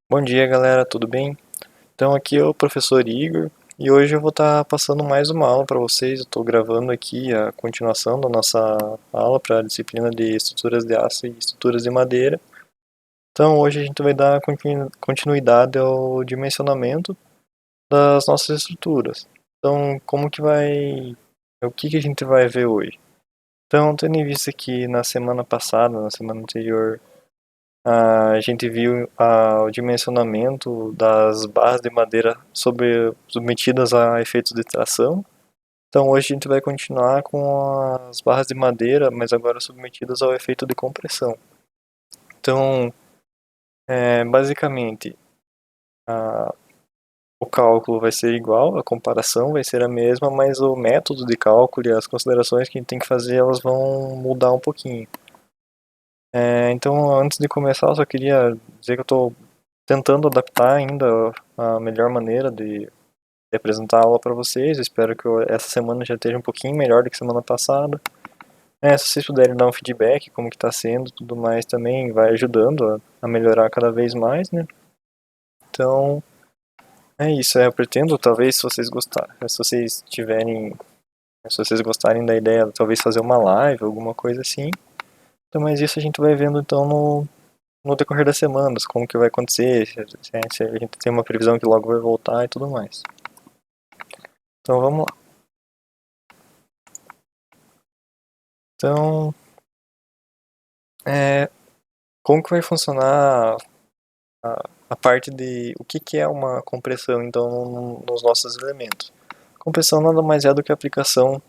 Bom dia, galera, tudo bem? Então, aqui é o professor Igor e hoje eu vou estar passando mais uma aula para vocês. Eu estou gravando aqui a continuação da nossa aula para a disciplina de estruturas de aço e estruturas de madeira. Então, hoje a gente vai dar continuidade ao dimensionamento das nossas estruturas. Então, o que que a gente vai ver hoje? Então, tendo em vista que na semana passada, na semana anterior, a gente viu o dimensionamento das barras de madeira submetidas a efeitos de tração. Então hoje a gente vai continuar com as barras de madeira, mas agora submetidas ao efeito de compressão. Então, basicamente, a- o cálculo vai ser igual, a comparação vai ser a mesma, mas o método de cálculo e as considerações que a gente tem que fazer, elas vão mudar um pouquinho. Então, antes de começar, eu só queria dizer que eu estou tentando adaptar ainda a melhor maneira de apresentar a aula para vocês. Eu espero que essa semana já esteja um pouquinho melhor do que semana passada. Se vocês puderem dar um feedback, como que está sendo, tudo mais também vai ajudando a melhorar cada vez mais, né? Então, é isso. Eu pretendo, talvez, se vocês gostarem, se vocês tiverem, se vocês gostarem da ideia, talvez fazer uma live, alguma coisa assim. Então, mas isso a gente vai vendo então no decorrer das semanas, como que vai acontecer, se a gente tem uma previsão que logo vai voltar e tudo mais. Então vamos lá. Então, é, como que vai funcionar a parte de o que que é uma compressão então nos nossos elementos? Compressão nada mais é do que a aplicação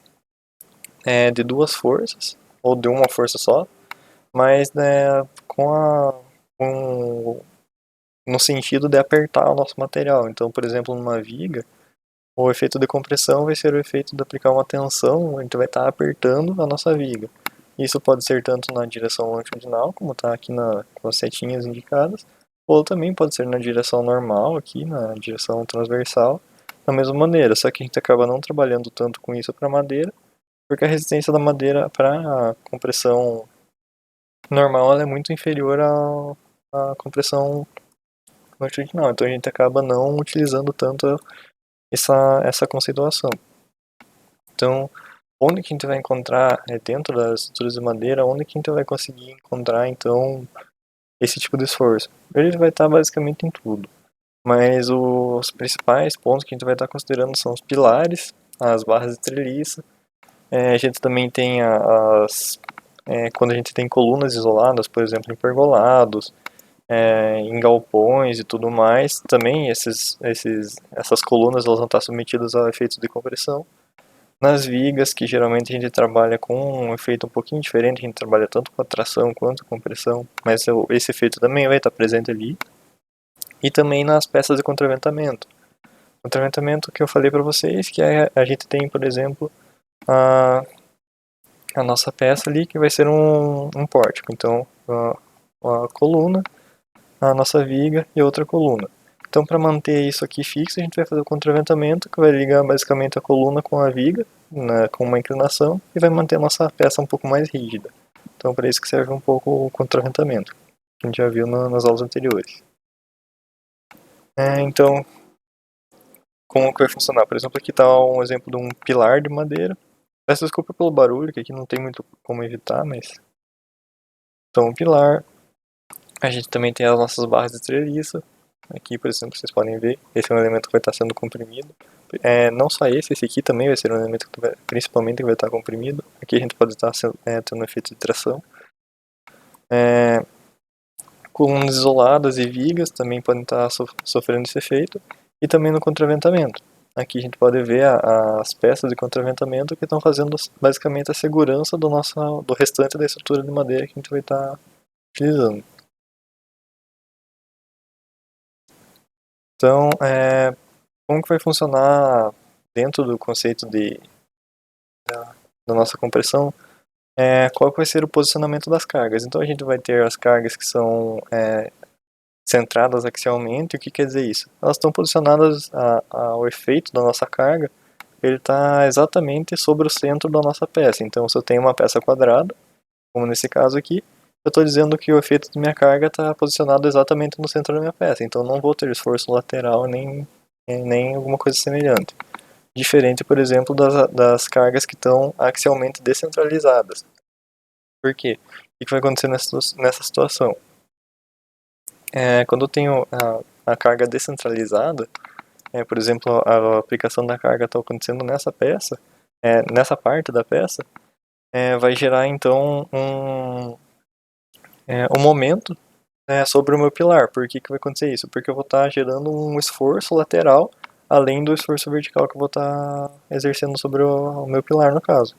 de duas forças, ou de uma força só, mas né, com, no sentido de apertar o nosso material. Então, por exemplo, numa viga, o efeito de compressão vai ser o efeito de aplicar uma tensão, a gente vai estar apertando a nossa viga. Isso pode ser tanto na direção longitudinal, como está aqui com as setinhas indicadas, ou também pode ser na direção normal, aqui na direção transversal, da mesma maneira, só que a gente acaba não trabalhando tanto com isso para madeira, porque a resistência da madeira para a compressão normal ela é muito inferior à compressão longitudinal, então a gente acaba não utilizando tanto essa conceituação. Então, onde que a gente vai encontrar, dentro das estruturas de madeira, onde que a gente vai conseguir encontrar, então, esse tipo de esforço? Ele vai estar basicamente em tudo, mas os principais pontos que a gente vai estar considerando são os pilares, as barras de treliça, a gente também tem quando a gente tem colunas isoladas, por exemplo, em pergolados, em galpões e tudo mais, também essas colunas elas vão estar submetidas a efeitos de compressão. Nas vigas, que geralmente a gente trabalha com um efeito um pouquinho diferente, a gente trabalha tanto com atração quanto com pressão, mas esse efeito também vai estar presente ali. E também nas peças de contraventamento. Contraventamento que eu falei para vocês, que a gente tem, por exemplo, a, a nossa peça ali, que vai ser um pórtico. Então, a coluna, a nossa viga e outra coluna. Então, para manter isso aqui fixo, a gente vai fazer o contraventamento, que vai ligar basicamente a coluna com a viga, né, com uma inclinação, e vai manter a nossa peça um pouco mais rígida. Então, para isso que serve um pouco o contraventamento, que a gente já viu nas aulas anteriores. Então, como que vai funcionar? Por exemplo, aqui está um exemplo de um pilar de madeira. Peço desculpa pelo barulho, que aqui não tem muito como evitar, mas... Então, um pilar. A gente também tem as nossas barras de treliça. Aqui, por exemplo, vocês podem ver, esse é um elemento que vai estar sendo comprimido. Não só esse aqui também vai ser um elemento que principalmente vai estar comprimido. Aqui a gente pode estar tendo um efeito de tração. Colunas isoladas e vigas também podem estar sofrendo esse efeito. E também no contraventamento. Aqui a gente pode ver as peças de contraventamento que estão fazendo basicamente a segurança do restante da estrutura de madeira que a gente vai estar utilizando. Então, como que vai funcionar dentro do conceito da nossa compressão? Qual que vai ser o posicionamento das cargas? Então a gente vai ter as cargas que são centradas axialmente. O que quer dizer isso? Elas estão posicionadas ao efeito da nossa carga, ele está exatamente sobre o centro da nossa peça. Então se eu tenho uma peça quadrada, como nesse caso aqui, eu estou dizendo que o efeito de minha carga está posicionado exatamente no centro da minha peça, então não vou ter esforço lateral nem alguma coisa semelhante. Diferente, por exemplo, das cargas que estão axialmente descentralizadas. Por quê? O que vai acontecer nessa situação? Quando eu tenho a carga descentralizada, por exemplo, a aplicação da carga está acontecendo nessa peça, nessa parte da peça, vai gerar então um momento sobre o meu pilar. Por que vai acontecer isso? Porque eu vou estar gerando um esforço lateral além do esforço vertical que eu vou estar exercendo sobre o meu pilar, no caso.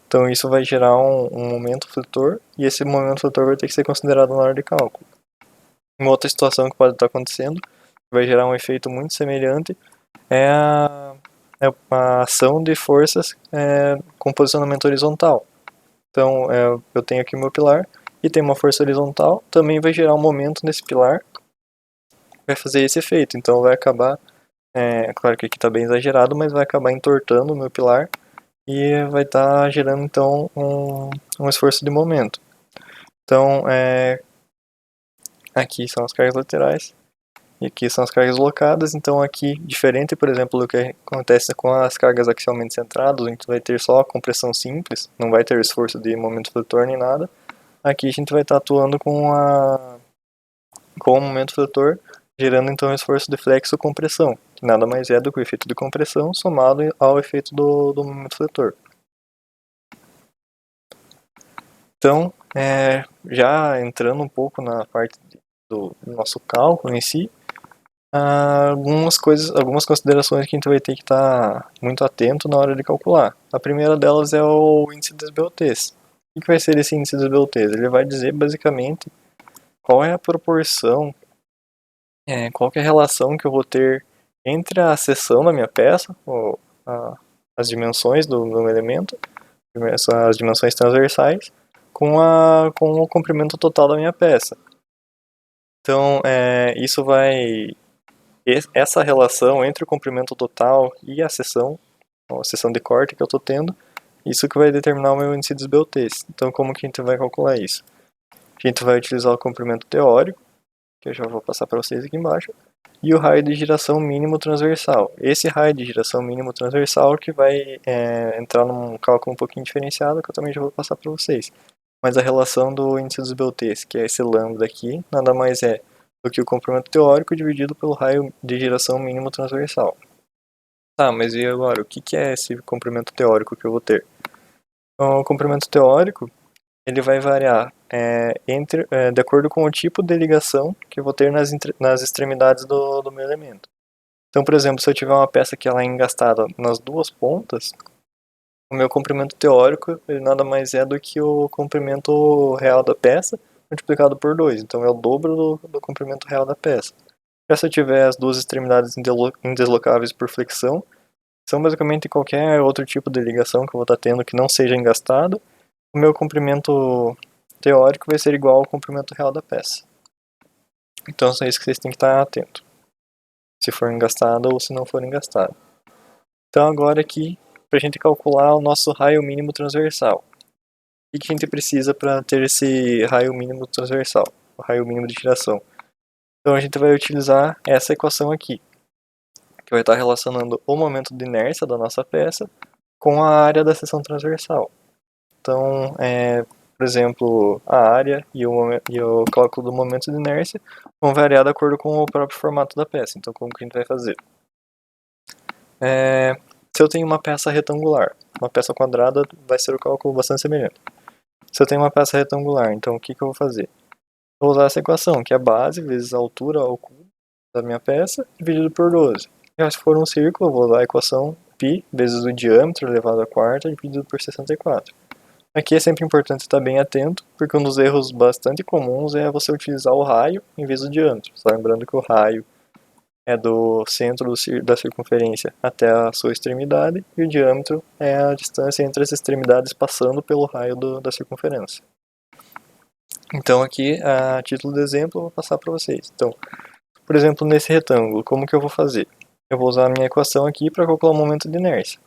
Então isso vai gerar um momento flutor, e esse momento flutor vai ter que ser considerado na hora de cálculo. Uma outra situação que pode estar acontecendo, que vai gerar um efeito muito semelhante, é a ação de forças com posicionamento horizontal. Então eu tenho aqui o meu pilar, e tem uma força horizontal, também vai gerar um momento nesse pilar, vai fazer esse efeito. Então vai acabar, claro que aqui está bem exagerado, mas vai acabar entortando o meu pilar, e vai estar gerando então um esforço de momento. Então aqui são as cargas laterais, e aqui são as cargas locadas. Então aqui, diferente, por exemplo, do que acontece com as cargas axialmente centradas, a gente vai ter só a compressão simples, não vai ter esforço de momento flutor nem nada. Aqui a gente vai estar atuando com o momento flutor, gerando então um esforço de flexo-compressão, que nada mais é do que o efeito de compressão somado ao efeito do momento flutor. Então, já entrando um pouco na parte do nosso cálculo em si, algumas considerações que a gente vai ter que estar muito atento na hora de calcular. A primeira delas é o índice das BOTs. O que vai ser esse índice das BOTs? Ele vai dizer basicamente qual é a proporção, qual é a relação que eu vou ter entre a seção da minha peça, ou as dimensões do meu elemento, as dimensões transversais, com o comprimento total da minha peça. Então, essa relação entre o comprimento total e a seção de corte que eu estou tendo, isso que vai determinar o meu índice dos BOTs. Então, como que a gente vai calcular isso? A gente vai utilizar o comprimento teórico, que eu já vou passar para vocês aqui embaixo, e o raio de giração mínimo transversal. Esse raio de giração mínimo transversal que vai entrar num cálculo um pouquinho diferenciado, que eu também já vou passar para vocês. Mas a relação do índice dos BOTs, que é esse lambda aqui, nada mais é do que o comprimento teórico dividido pelo raio de giração mínimo transversal. Tá, mas e agora? O que é esse comprimento teórico que eu vou ter? Então, o comprimento teórico, ele vai variar de acordo com o tipo de ligação que eu vou ter nas extremidades do meu elemento. Então, por exemplo, se eu tiver uma peça que ela é engastada nas duas pontas, o meu comprimento teórico ele nada mais é do que o comprimento real da peça multiplicado por 2. Então é o dobro do comprimento real da peça. Já se eu tiver as duas extremidades indeslocáveis por flexão, são basicamente qualquer outro tipo de ligação que eu vou estar tendo que não seja engastado, o meu comprimento teórico vai ser igual ao comprimento real da peça. Então é isso que vocês têm que estar atento, se for engastado ou se não for engastado. Então agora aqui, para a gente calcular o nosso raio mínimo transversal. O que a gente precisa para ter esse raio mínimo transversal, o raio mínimo de giração? Então a gente vai utilizar essa equação aqui, que vai estar relacionando o momento de inércia da nossa peça com a área da seção transversal. Então, por exemplo, a área e o cálculo do momento de inércia vão variar de acordo com o próprio formato da peça. Então, como que a gente vai fazer? Se eu tenho uma peça retangular, uma peça quadrada vai ser o cálculo bastante semelhante. Se eu tenho uma peça retangular, então o que eu vou fazer? Vou usar essa equação, que é a base vezes a altura ao cubo da minha peça, dividido por 12. Já se for um círculo, eu vou usar a equação π vezes o diâmetro elevado à quarta, dividido por 64. Aqui é sempre importante estar bem atento, porque um dos erros bastante comuns é você utilizar o raio em vez do diâmetro. Só lembrando que o raio é do centro da circunferência até a sua extremidade, e o diâmetro é a distância entre as extremidades passando pelo raio da circunferência. Então aqui, a título de exemplo, eu vou passar para vocês. Então, por exemplo, nesse retângulo, como que eu vou fazer? Eu vou usar a minha equação aqui para calcular o momento de inércia.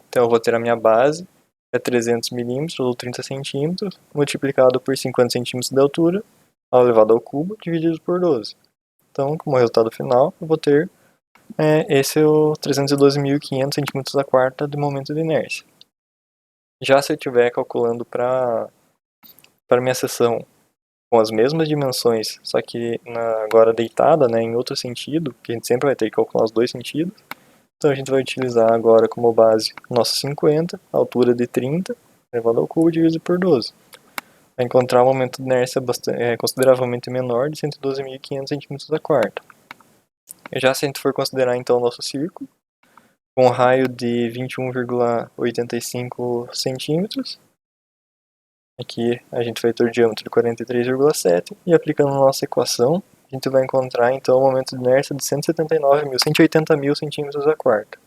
Então eu vou ter a minha base é 300 milímetros ou 30 centímetros, multiplicado por 50 centímetros de altura, elevado ao cubo, dividido por 12. Então, como resultado final, eu vou ter esse é o 312.500 centímetros a quarta de momento de inércia. Já se eu estiver calculando para minha seção com as mesmas dimensões, só que agora deitada, em outro sentido, que a gente sempre vai ter que calcular os dois sentidos, então a gente vai utilizar agora como base o nosso 50, a altura de 30, elevado ao cubo, dividido por 12. Vai encontrar um momento de inércia consideravelmente menor de 112.500 centímetros a quarta. Já se a gente for considerar então o nosso círculo, com um raio de 21,85 centímetros, aqui a gente vai ter o diâmetro de 43,7 e aplicando a nossa equação, a gente vai encontrar então o momento de inércia de 180.000 centímetros a quarta.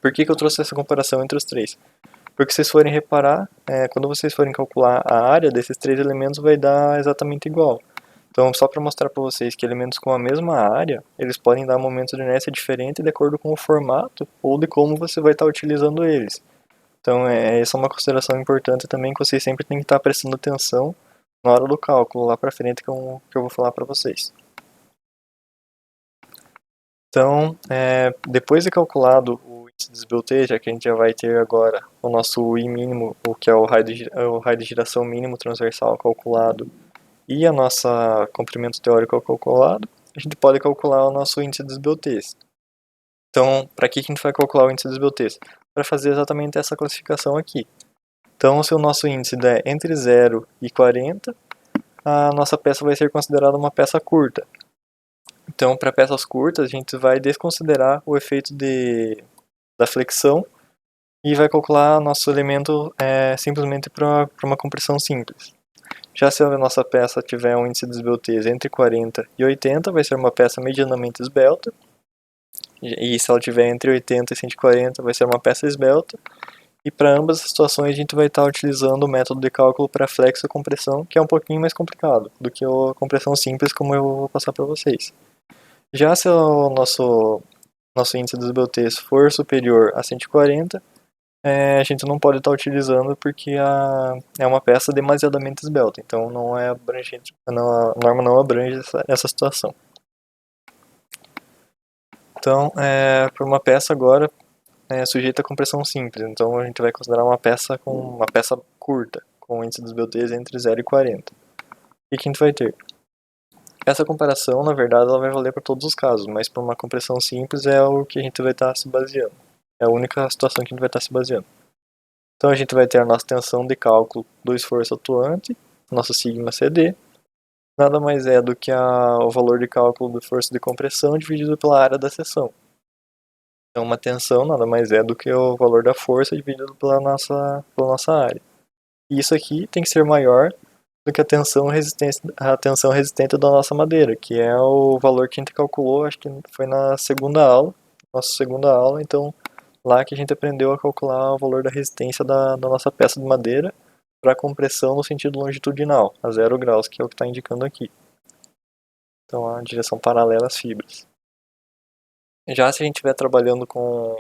Por que eu trouxe essa comparação entre os três? Porque se vocês forem reparar, quando vocês forem calcular a área desses três elementos vai dar exatamente igual. Então, só para mostrar para vocês que elementos com a mesma área, eles podem dar momentos de inércia diferente de acordo com o formato ou de como você vai estar utilizando eles. Então, essa é uma consideração importante também que vocês sempre têm que estar prestando atenção na hora do cálculo, lá para frente que eu vou falar para vocês. Então, depois de calculado o índice de desbeltejo, já que a gente já vai ter agora o nosso I mínimo, o que é o raio de giração mínimo transversal calculado, e a nossa comprimento teórico calculado, a gente pode calcular o nosso índice de desbeltez. Então, para que a gente vai calcular o índice de desbeltez? Para fazer exatamente essa classificação aqui. Então, se o nosso índice der entre 0 e 40, a nossa peça vai ser considerada uma peça curta. Então, para peças curtas, a gente vai desconsiderar o efeito da flexão e vai calcular nosso elemento simplesmente para uma compressão simples. Já se a nossa peça tiver um índice de desbeltez entre 40 e 80, vai ser uma peça medianamente esbelta. E se ela tiver entre 80 e 140, vai ser uma peça esbelta. E para ambas as situações, a gente vai estar utilizando o método de cálculo para flexo-compressão, que é um pouquinho mais complicado do que a compressão simples, como eu vou passar para vocês. Já se o nosso índice de desbeltez for superior a 140, a gente não pode estar utilizando porque é uma peça demasiadamente esbelta, então não é abrangente, a norma não abrange essa situação. Então, para uma peça agora sujeita a compressão simples, então a gente vai considerar uma peça curta, com índice de desbeltez entre 0 e 40. E que a gente vai ter? Essa comparação, na verdade, ela vai valer para todos os casos, mas para uma compressão simples é o que a gente vai estar se baseando. É a única situação que a gente vai estar se baseando. Então a gente vai ter a nossa tensão de cálculo do esforço atuante, nosso sigma CD, nada mais é do que o valor de cálculo do esforço de compressão dividido pela área da seção. Então uma tensão nada mais é do que o valor da força dividido pela nossa área. E isso aqui tem que ser maior do que a tensão resistente da nossa madeira, que é o valor que a gente calculou, acho que foi na nossa segunda aula, então lá que a gente aprendeu a calcular o valor da resistência da nossa peça de madeira para compressão no sentido longitudinal, a 0 graus, que é o que está indicando aqui. Então a direção paralela às fibras. Já se a gente estiver trabalhando com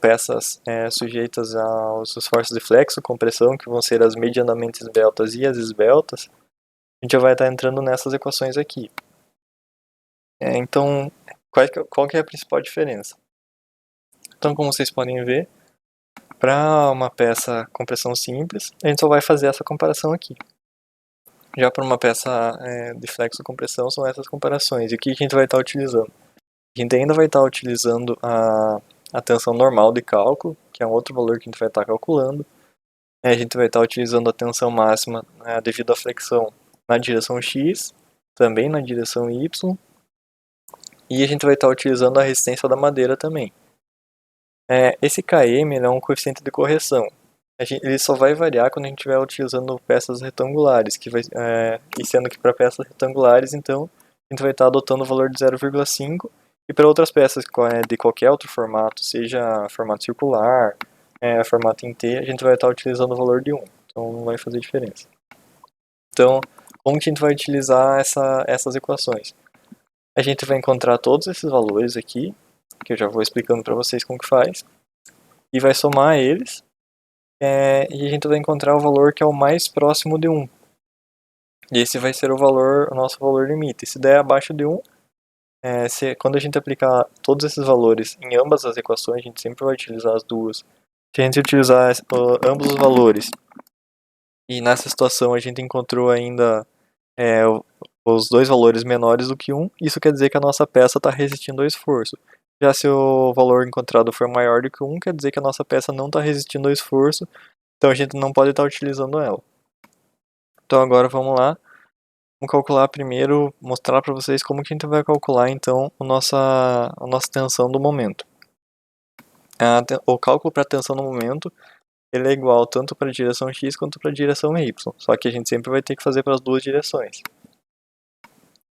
peças sujeitas aos esforços de flexo, compressão, que vão ser as medianamente esbeltas e as esbeltas, a gente já vai estar entrando nessas equações aqui. Então, qual que é a principal diferença? Então, como vocês podem ver, para uma peça compressão simples, a gente só vai fazer essa comparação aqui. Já para uma peça de flexo compressão, são essas comparações. E o que a gente vai estar utilizando? A gente ainda vai estar utilizando a tensão normal de cálculo, que é um outro valor que a gente vai estar calculando. A gente vai estar utilizando a tensão máxima devido à flexão na direção X, também na direção Y. E a gente vai estar utilizando a resistência da madeira também. Esse Km é um coeficiente de correção. Ele só vai variar quando a gente estiver utilizando peças retangulares, e sendo que para peças retangulares, então, a gente vai estar adotando o valor de 0,5, e para outras peças de qualquer outro formato, seja formato circular, formato em T, a gente vai estar utilizando o valor de 1, então não vai fazer diferença. Então, como que a gente vai utilizar essas equações? A gente vai encontrar todos esses valores aqui, que eu já vou explicando para vocês como que faz, e vai somar eles, e a gente vai encontrar o valor que é o mais próximo de 1. E esse vai ser o nosso valor limite. Se der abaixo de 1, quando a gente aplicar todos esses valores em ambas as equações, a gente sempre vai utilizar as duas. Se a gente utilizar ambos os valores e nessa situação a gente encontrou ainda os dois valores menores do que 1, isso quer dizer que a nossa peça está resistindo ao esforço. Já se o valor encontrado for maior do que 1, quer dizer que a nossa peça não está resistindo ao esforço, então a gente não pode estar utilizando ela. Então agora vamos lá. Vamos calcular primeiro, mostrar para vocês como que a gente vai calcular então a nossa tensão do momento. O cálculo para a tensão no momento ele é igual tanto para a direção x quanto para a direção y, só que a gente sempre vai ter que fazer para as duas direções.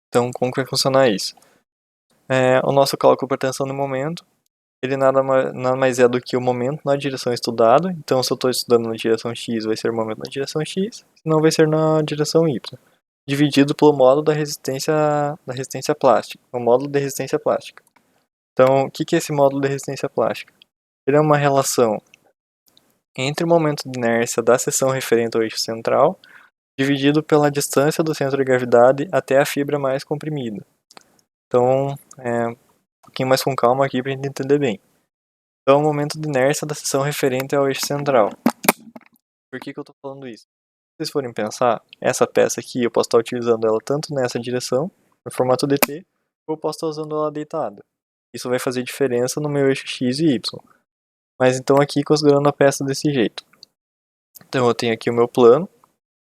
Então como que vai funcionar isso? O nosso cálculo para tensão no momento, ele nada mais é do que o momento na direção estudada, então se eu estou estudando na direção x, vai ser o momento na direção x, senão vai ser na direção y, dividido pelo módulo da resistência plástica, o módulo de resistência plástica. Então, o que é esse módulo de resistência plástica? Ele é uma relação entre o momento de inércia da seção referente ao eixo central, dividido pela distância do centro de gravidade até a fibra mais comprimida. Então, um pouquinho mais com calma aqui para a gente entender bem. Então, o momento de inércia da seção referente ao eixo central. Por que eu estou falando isso? Se vocês forem pensar, essa peça aqui eu posso estar utilizando ela tanto nessa direção, no formato dt, ou eu posso estar usando ela deitada. Isso vai fazer diferença no meu eixo x e y. Mas então aqui considerando a peça desse jeito. Então eu tenho aqui o meu plano,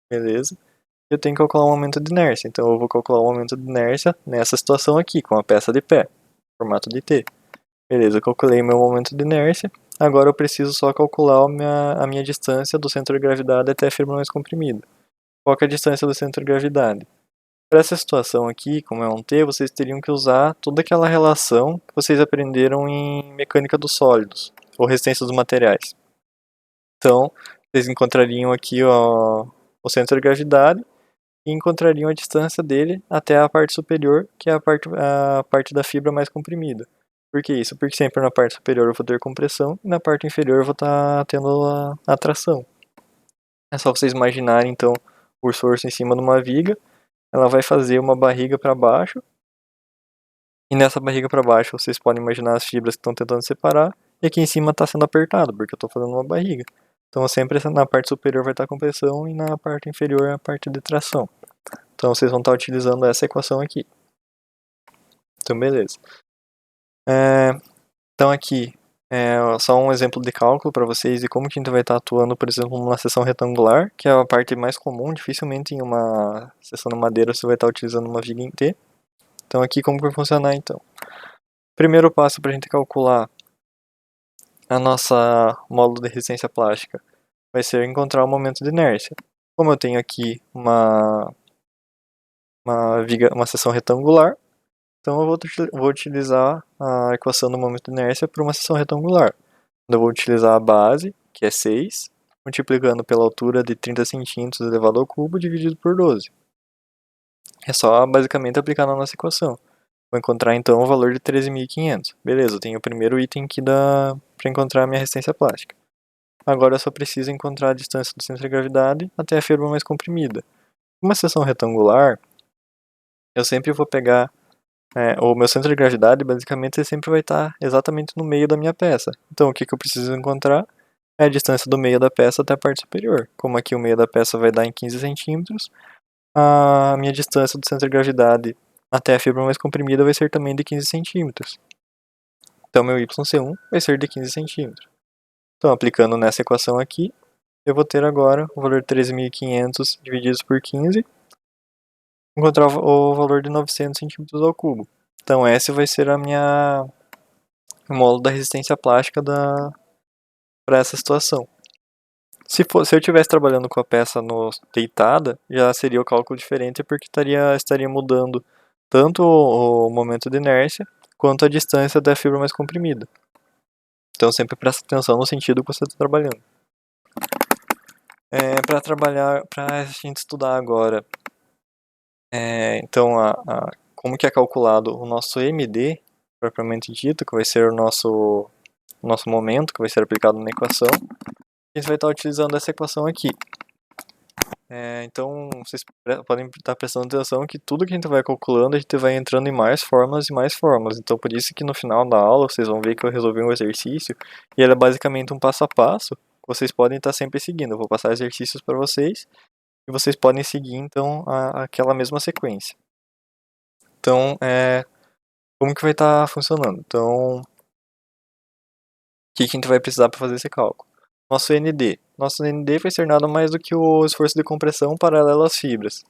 beleza? Eu tenho que calcular o momento de inércia. Então eu vou calcular o momento de inércia nessa situação aqui, com a peça de pé, formato dt. Beleza, eu calculei meu momento de inércia. Agora eu preciso só calcular a minha distância do centro de gravidade até a fibra mais comprimida. Qual que é a distância do centro de gravidade? Para essa situação aqui, como é um T, vocês teriam que usar toda aquela relação que vocês aprenderam em mecânica dos sólidos, ou resistência dos materiais. Então, vocês encontrariam aqui o centro de gravidade e encontrariam a distância dele até a parte superior, que é a parte da fibra mais comprimida. Por que isso? Porque sempre na parte superior eu vou ter compressão e na parte inferior eu vou estar tendo a atração. É só vocês imaginarem então o esforço em cima de uma viga, ela vai fazer uma barriga para baixo, e nessa barriga para baixo vocês podem imaginar as fibras que estão tentando separar, e aqui em cima está sendo apertado, porque eu estou fazendo uma barriga. Então sempre na parte superior vai estar compressão e na parte inferior a parte de tração. Então vocês vão estar utilizando essa equação aqui. Então beleza. Então aqui só um exemplo de cálculo para vocês de como que a gente vai estar atuando, por exemplo, numa seção retangular, que é a parte mais comum, dificilmente em uma seção de madeira você vai estar utilizando uma viga em T. Então aqui como que vai funcionar então? Primeiro passo para a gente calcular a nossa módulo de resistência plástica vai ser encontrar o momento de inércia. Como eu tenho aqui uma seção retangular, então eu vou utilizar a equação do momento de inércia para uma seção retangular. Eu vou utilizar a base, que é 6, multiplicando pela altura de 30 centímetros elevado ao cubo, dividido por 12. É só basicamente aplicar na nossa equação. Vou encontrar então o valor de 13.500. Beleza, eu tenho o primeiro item aqui para encontrar a minha resistência plástica. Agora eu só preciso encontrar a distância do centro de gravidade até a fibra mais comprimida. Uma seção retangular, eu sempre vou pegar o meu centro de gravidade, basicamente, ele sempre vai estar exatamente no meio da minha peça. Então o que eu preciso encontrar é a distância do meio da peça até a parte superior. Como aqui o meio da peça vai dar em 15 centímetros, a minha distância do centro de gravidade até a fibra mais comprimida vai ser também de 15 centímetros. Então meu YC1 vai ser de 15 centímetros. Então aplicando nessa equação aqui, eu vou ter agora o valor de 13.500 divididos por 15, encontrar o valor de 900 centímetros ao cubo. Então esse vai ser o módulo da resistência plástica para essa situação. Se eu estivesse trabalhando com a peça deitada, já seria o cálculo diferente, porque estaria mudando tanto o momento de inércia quanto a distância da fibra mais comprimida. Então sempre presta atenção no sentido que você está trabalhando. Para a gente estudar agora, então como que é calculado o nosso MD, propriamente dito, que vai ser o nosso momento, que vai ser aplicado na equação. a gente vai estar utilizando essa equação aqui. Então, vocês podem estar prestando atenção que tudo que a gente vai calculando, a gente vai entrando em mais fórmulas e mais fórmulas. Então, por isso que no final da aula, vocês vão ver que eu resolvi um exercício, e ele é basicamente um passo a passo, que vocês podem estar sempre seguindo. Eu vou passar exercícios para vocês, e vocês podem seguir, então, aquela mesma sequência. Então, como que vai estar funcionando? Então, o que a gente vai precisar para fazer esse cálculo? Nosso ND. Nosso ND vai ser nada mais do que o esforço de compressão paralelo às fibras.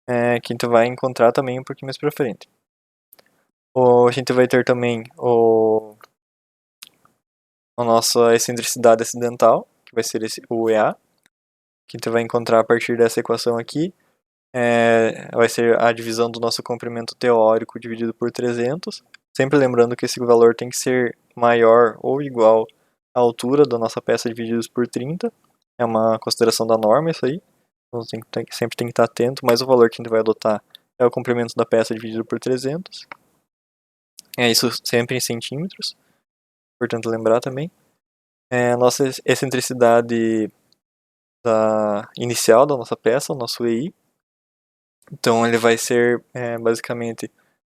Que a gente vai encontrar também um pouquinho mais pra frente. A gente vai ter também a nossa excentricidade acidental, que vai ser o EA, que a gente vai encontrar a partir dessa equação aqui. Vai ser a divisão do nosso comprimento teórico dividido por 300. Sempre lembrando que esse valor tem que ser maior ou igual à altura da nossa peça divididos por 30. É uma consideração da norma isso aí. Então sempre tem que estar atento, mas o valor que a gente vai adotar é o comprimento da peça dividido por 300. Isso sempre em centímetros, portanto lembrar também. A nossa excentricidade inicial da nossa peça, o nosso EI. Então ele vai ser basicamente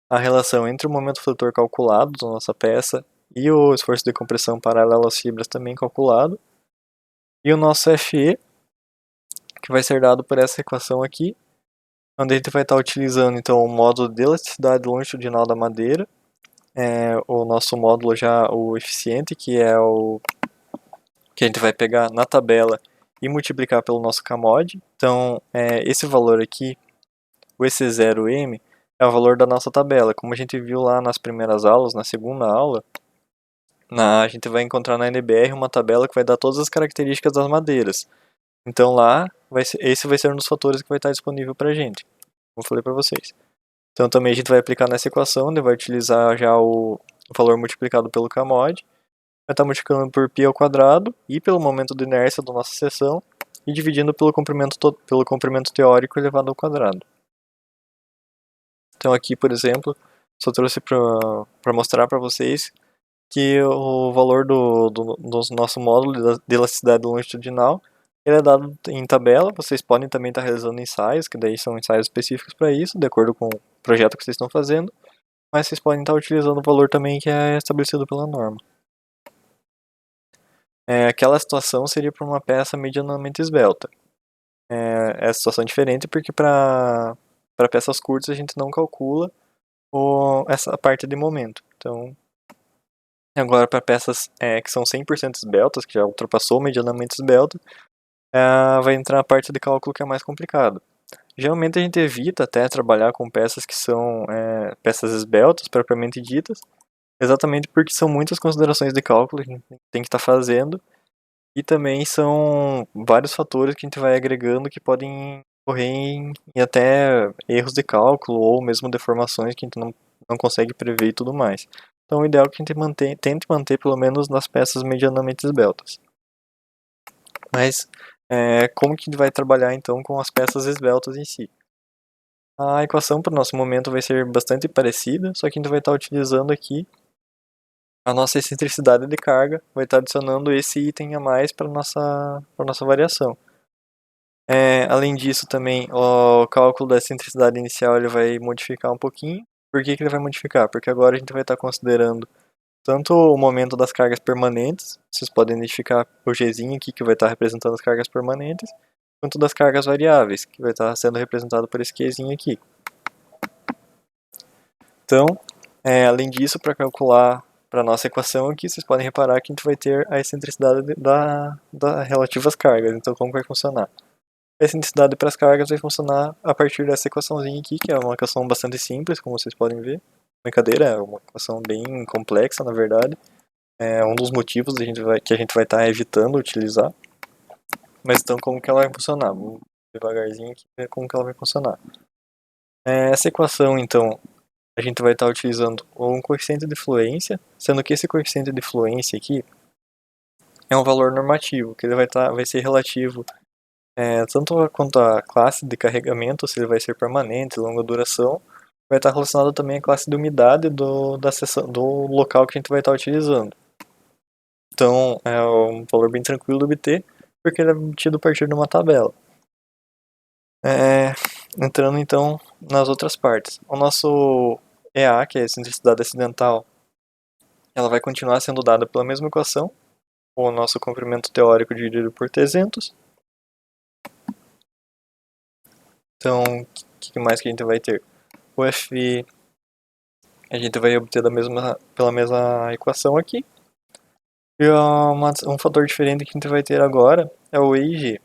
a relação entre o momento flutor calculado da nossa peça e o esforço de compressão paralelo às fibras também calculado. E o nosso FE, que vai ser dado por essa equação aqui, onde a gente vai estar utilizando então o módulo de elasticidade longitudinal da madeira, o nosso módulo já, o eficiente, que é o que a gente vai pegar na tabela e multiplicar pelo nosso CAMOD. Então, esse valor aqui, o EC0M, é o valor da nossa tabela. Como a gente viu lá nas primeiras aulas, na segunda aula, a gente vai encontrar na NBR uma tabela que vai dar todas as características das madeiras. Então lá, esse vai ser um dos fatores que vai estar disponível para a gente, como eu falei para vocês. Então também a gente vai aplicar nessa equação, vai utilizar já o valor multiplicado pelo CAMOD, vai estar multiplicando por π ao quadrado e pelo momento de inércia da nossa seção e dividindo pelo comprimento teórico elevado ao quadrado. Então aqui, por exemplo, só trouxe para mostrar para vocês que o valor do nosso módulo de elasticidade longitudinal ele é dado em tabela. Vocês podem também estar realizando ensaios, que daí são ensaios específicos para isso, de acordo com o projeto que vocês estão fazendo, mas vocês podem estar utilizando o valor também que é estabelecido pela norma. Aquela situação seria para uma peça medianamente esbelta. É situação diferente porque para peças curtas a gente não calcula essa parte de momento. Então, agora para peças que são 100% esbeltas, que já ultrapassou o medianamente esbelto, vai entrar a parte de cálculo que é mais complicado. Geralmente a gente evita até trabalhar com peças que são peças esbeltas, propriamente ditas, exatamente porque são muitas considerações de cálculo que a gente tem que estar fazendo, e também são vários fatores que a gente vai agregando que podem ocorrer em até erros de cálculo ou mesmo deformações que a gente não consegue prever e tudo mais. Então o ideal é que a gente tente manter pelo menos nas peças medianamente esbeltas. Mas como que a gente vai trabalhar então com as peças esbeltas em si? A equação para o nosso momento vai ser bastante parecida, só que a gente vai estar utilizando aqui a nossa excentricidade de carga, vai estar adicionando esse item a mais para nossa variação. Além disso também, o cálculo da excentricidade inicial ele vai modificar um pouquinho. Por que ele vai modificar? Porque agora a gente vai estar considerando tanto o momento das cargas permanentes, vocês podem identificar o Gzinho aqui que vai estar representando as cargas permanentes, quanto das cargas variáveis, que vai estar sendo representado por esse Qzinho aqui. Então, além disso, para calcular para a nossa equação aqui, vocês podem reparar que a gente vai ter a excentricidade da relativa às cargas. Então, como vai funcionar? A excentricidade para as cargas vai funcionar a partir dessa equaçãozinha aqui, que é uma equação bastante simples, como vocês podem ver. Brincadeira, é uma equação bem complexa, na verdade. É um dos motivos que a gente vai estar evitando utilizar. Mas então, como que ela vai funcionar? Vamos devagarzinho aqui ver como que ela vai funcionar. Essa equação, então, a gente vai estar utilizando um coeficiente de fluência, sendo que esse coeficiente de fluência aqui é um valor normativo, que ele vai ser relativo tanto quanto a classe de carregamento, se ele vai ser permanente, longa duração, vai estar relacionado também à classe de umidade do local que a gente vai estar utilizando. Então é um valor bem tranquilo de obter, porque ele é obtido a partir de uma tabela. Entrando então nas outras partes. O nosso EA, que é a excentricidade acidental, ela vai continuar sendo dada pela mesma equação, o nosso comprimento teórico dividido por 300. Então, o que mais que a gente vai ter? O F a gente vai obter pela mesma equação aqui. E um fator diferente que a gente vai ter agora é o EIG,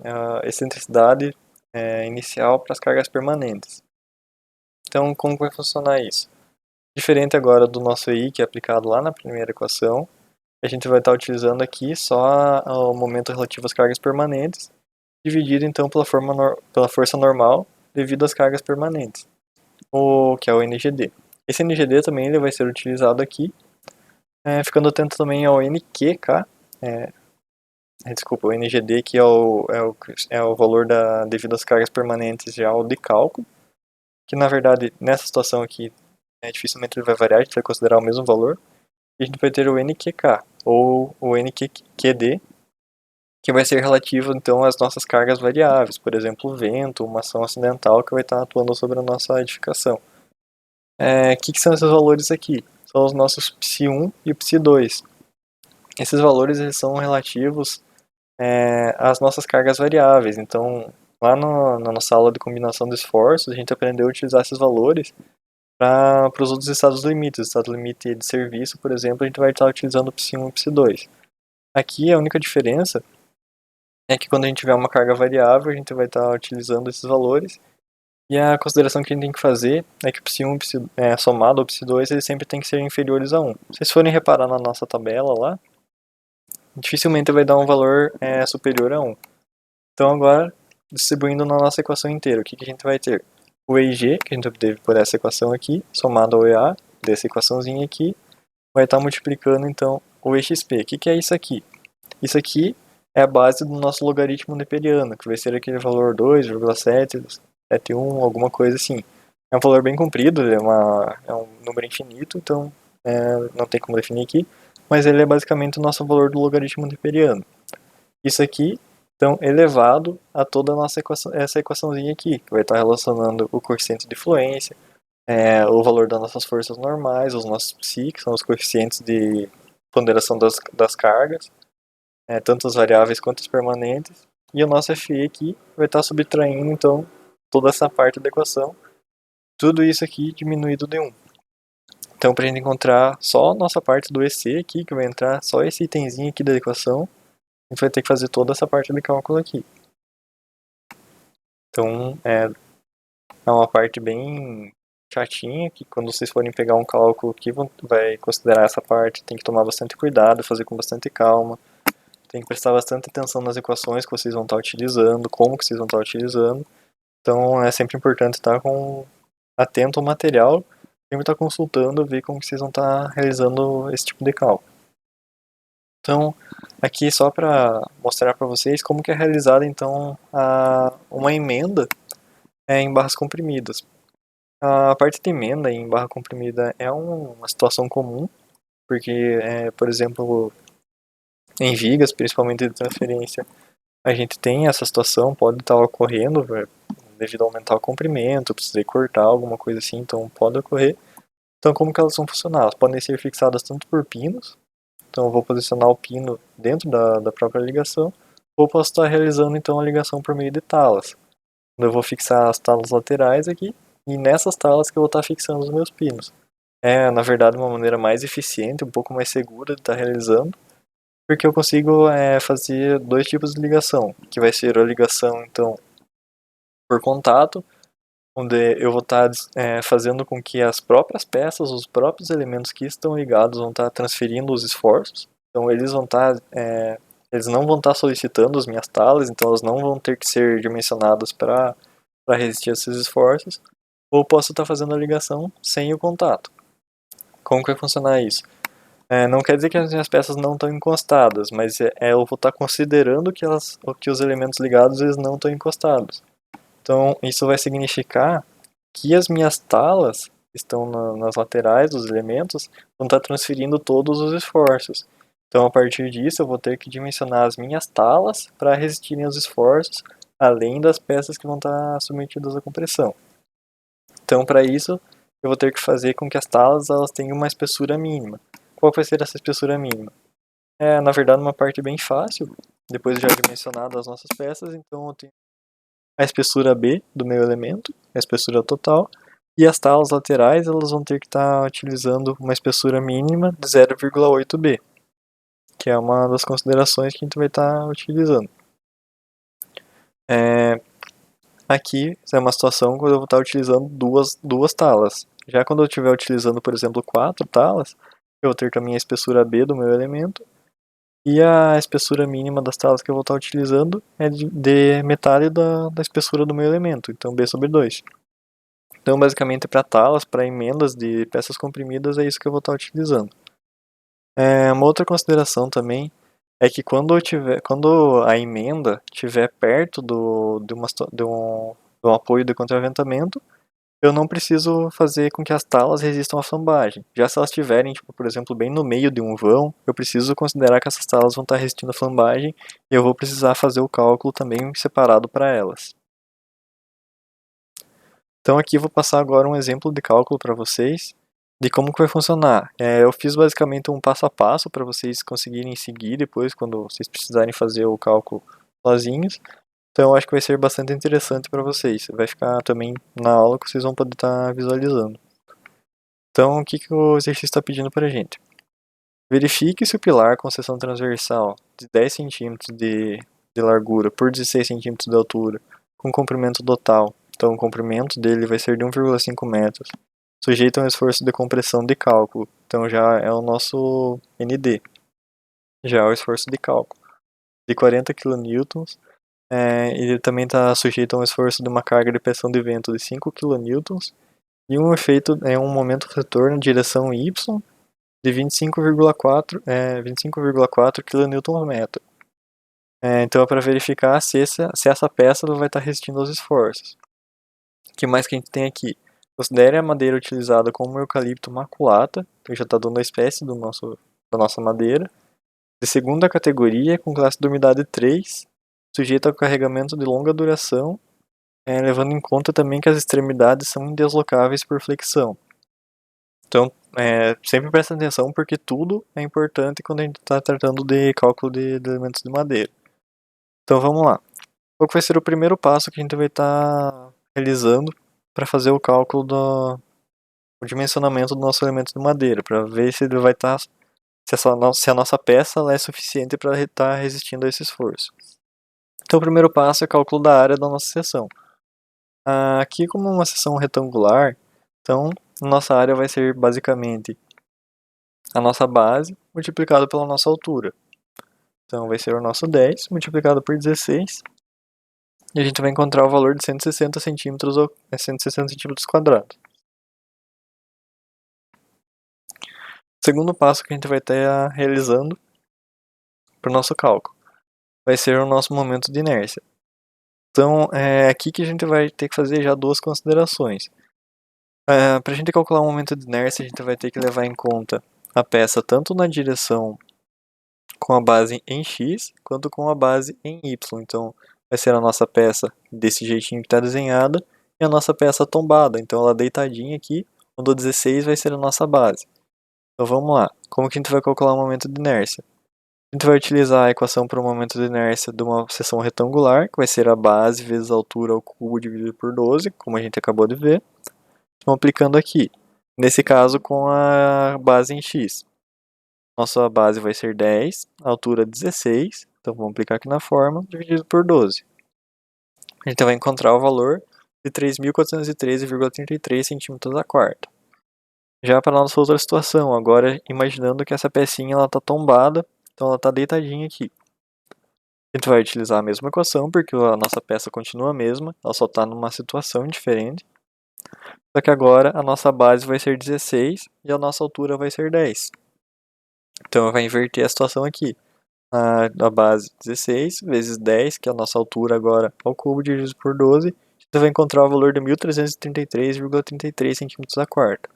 a excentricidade inicial para as cargas permanentes. Então, como vai funcionar isso? Diferente agora do nosso EI, que é aplicado lá na primeira equação, a gente vai estar utilizando aqui só o momento relativo às cargas permanentes, dividido então pela força normal devido às cargas permanentes, que é o NGD. Esse NGD também ele vai ser utilizado aqui, ficando atento também ao NQK, desculpa, o NGD que é o valor devido às cargas permanentes já o de cálculo, que na verdade nessa situação aqui dificilmente ele vai variar, a gente vai considerar o mesmo valor. E a gente vai ter o NQK, ou o NQD, que vai ser relativo então às nossas cargas variáveis, por exemplo, o vento, uma ação acidental que vai estar atuando sobre a nossa edificação. O que são esses valores aqui? São os nossos Psi1 e Psi2. Esses valores eles são relativos às nossas cargas variáveis, então lá na nossa aula de combinação de esforços, a gente aprendeu a utilizar esses valores para os outros estados limites. O estado limite de serviço, por exemplo, a gente vai estar utilizando o Psi1 e Psi2. Aqui a única diferença é que quando a gente tiver uma carga variável, a gente vai estar utilizando esses valores. E a consideração que a gente tem que fazer é que o Psi1 somado ao Psi2 eles sempre tem que ser inferiores a 1. Se vocês forem reparar na nossa tabela lá, dificilmente vai dar um valor superior a 1. Então agora, distribuindo na nossa equação inteira, o que a gente vai ter? O EIG, que a gente obteve por essa equação aqui, somado ao EA, dessa equaçãozinha aqui, vai estar multiplicando então o EXP. O que é isso aqui? Isso aqui é a base do nosso logaritmo neperiano, que vai ser aquele valor 2,771, alguma coisa assim. É um valor bem comprido, é um número infinito, então não tem como definir aqui, mas ele é basicamente o nosso valor do logaritmo neperiano. Isso aqui, então, elevado a toda a nossa essa equaçãozinha aqui, que vai estar relacionando o coeficiente de fluência, o valor das nossas forças normais, os nossos psi, que são os coeficientes de ponderação das cargas, tanto as variáveis quanto as permanentes, e o nosso FE aqui vai estar subtraindo, então, toda essa parte da equação, tudo isso aqui diminuído de 1. Então, para a gente encontrar só a nossa parte do EC aqui, que vai entrar só esse itemzinho aqui da equação, a gente vai ter que fazer toda essa parte de cálculo aqui. Então, é uma parte bem chatinha, que quando vocês forem pegar um cálculo que vai considerar essa parte, tem que tomar bastante cuidado, fazer com bastante calma. Tem que prestar bastante atenção nas equações que vocês vão estar utilizando, como que vocês vão estar utilizando. Então é sempre importante estar atento ao material, sempre estar consultando, ver como que vocês vão estar realizando esse tipo de cálculo. Então, aqui só para mostrar para vocês como que é realizada então uma emenda em barras comprimidas. A parte de emenda em barra comprimida é uma situação comum, porque, por exemplo, em vigas, principalmente de transferência, a gente tem essa situação, pode estar ocorrendo devido a aumentar o comprimento, precisar cortar alguma coisa assim, então pode ocorrer. Então como que elas vão funcionar? Elas podem ser fixadas tanto por pinos, então eu vou posicionar o pino dentro da própria ligação, ou posso estar realizando então a ligação por meio de talas. Eu vou fixar as talas laterais aqui, e nessas talas que eu vou estar fixando os meus pinos. É, na verdade, uma maneira mais eficiente, um pouco mais segura de estar realizando, porque eu consigo fazer dois tipos de ligação, que vai ser a ligação então por contato, onde eu vou estar fazendo com que as próprias peças, os próprios elementos que estão ligados vão estar transferindo os esforços, então eles não vão estar solicitando as minhas talas, então elas não vão ter que ser dimensionadas para resistir a esses esforços, ou posso estar fazendo a ligação sem o contato. Como que vai funcionar isso? Não quer dizer que as minhas peças não estão encostadas, mas eu vou estar considerando que os elementos ligados eles não estão encostados. Então, isso vai significar que as minhas talas estão nas laterais dos elementos, vão estar transferindo todos os esforços. Então, a partir disso, eu vou ter que dimensionar as minhas talas para resistirem aos esforços, além das peças que vão estar submetidas à compressão. Então, para isso, eu vou ter que fazer com que as talas elas tenham uma espessura mínima. Qual vai ser essa espessura mínima? É, na verdade, uma parte bem fácil, depois já dimensionado as nossas peças, então eu tenho a espessura B do meu elemento, a espessura total, e as talas laterais elas vão ter que estar utilizando uma espessura mínima de 0,8 B, que é uma das considerações que a gente vai estar utilizando. Aqui é uma situação quando eu vou estar utilizando duas talas. Já quando eu estiver utilizando, por exemplo, 4 talas, eu vou ter também a espessura B do meu elemento, e a espessura mínima das talas que eu vou estar utilizando é de metade da espessura do meu elemento, então B sobre 2. Então, basicamente, para talas, para emendas de peças comprimidas, é isso que eu vou estar utilizando. Uma outra consideração também é que quando a emenda estiver perto de um apoio de contraventamento, eu não preciso fazer com que as talas resistam à flambagem. Já se elas estiverem, tipo, por exemplo, bem no meio de um vão, eu preciso considerar que essas talas vão estar resistindo à flambagem e eu vou precisar fazer o cálculo também separado para elas. Então aqui eu vou passar agora um exemplo de cálculo para vocês de como que vai funcionar. Eu fiz basicamente um passo a passo para vocês conseguirem seguir depois quando vocês precisarem fazer o cálculo sozinhos. Então eu acho que vai ser bastante interessante para vocês. Vai ficar também na aula que vocês vão poder estar visualizando. Então o que o exercício está pedindo para a gente? Verifique se o pilar com seção transversal de 10 cm de largura por 16 cm de altura, com comprimento total, então o comprimento dele vai ser de 1,5 metros, sujeito a um esforço de compressão de cálculo, então já é o nosso ND, já é o esforço de cálculo, de 40 kN, ele também está sujeito a um esforço de uma carga de pressão de vento de 5 kN, e um efeito é um momento retorno em direção Y, de 25,4 kN/m. Então é para verificar se essa peça vai estar resistindo aos esforços. O que mais que a gente tem aqui? Considere a madeira utilizada como eucalipto maculata, que já está dando a espécie da nossa madeira, de segunda categoria, com classe de umidade 3, sujeita ao carregamento de longa duração, levando em conta também que as extremidades são indeslocáveis por flexão. Então, sempre presta atenção porque tudo é importante quando a gente está tratando de cálculo de elementos de madeira. Então vamos lá. Qual que vai ser o primeiro passo que a gente vai estar realizando para fazer o cálculo do dimensionamento do nosso elemento de madeira, para ver se ele vai estar se a nossa peça ela é suficiente para estar resistindo a esse esforço. Então o primeiro passo é o cálculo da área da nossa seção. Aqui como uma seção retangular, então nossa área vai ser basicamente a nossa base multiplicado pela nossa altura. Então vai ser o nosso 10 multiplicado por 16. E a gente vai encontrar o valor de 160 centímetros ou 160 centímetros quadrados. O segundo passo que a gente vai estar realizando para o nosso cálculo vai ser o nosso momento de inércia. Então é aqui que a gente vai ter que fazer já duas considerações. Para a gente calcular o momento de inércia, a gente vai ter que levar em conta a peça tanto na direção com a base em X, quanto com a base em Y. Então, vai ser a nossa peça desse jeitinho que está desenhada, e a nossa peça tombada. Então, ela deitadinha aqui, onde o 16 vai ser a nossa base. Então, vamos lá. Como que a gente vai calcular o momento de inércia? A gente vai utilizar a equação para o momento de inércia de uma seção retangular, que vai ser a base vezes a altura ao cubo dividido por 12, como a gente acabou de ver. Então, aplicando aqui. Nesse caso, com a base em X. Nossa base vai ser 10, a altura 16, então vamos aplicar aqui na fórmula, dividido por 12. A gente vai encontrar o valor de 3.413,33 centímetros a quarta. Já para a nossa outra situação, agora imaginando que essa pecinha está tombada, então ela está deitadinha aqui. A gente vai utilizar a mesma equação, porque a nossa peça continua a mesma, ela só está numa situação diferente. Só que agora a nossa base vai ser 16 e a nossa altura vai ser 10. Então vai inverter a situação aqui. A base 16 vezes 10, que é a nossa altura agora ao cubo, dividido por 12, você vai encontrar o valor de 1.333,33 centímetros a quarta.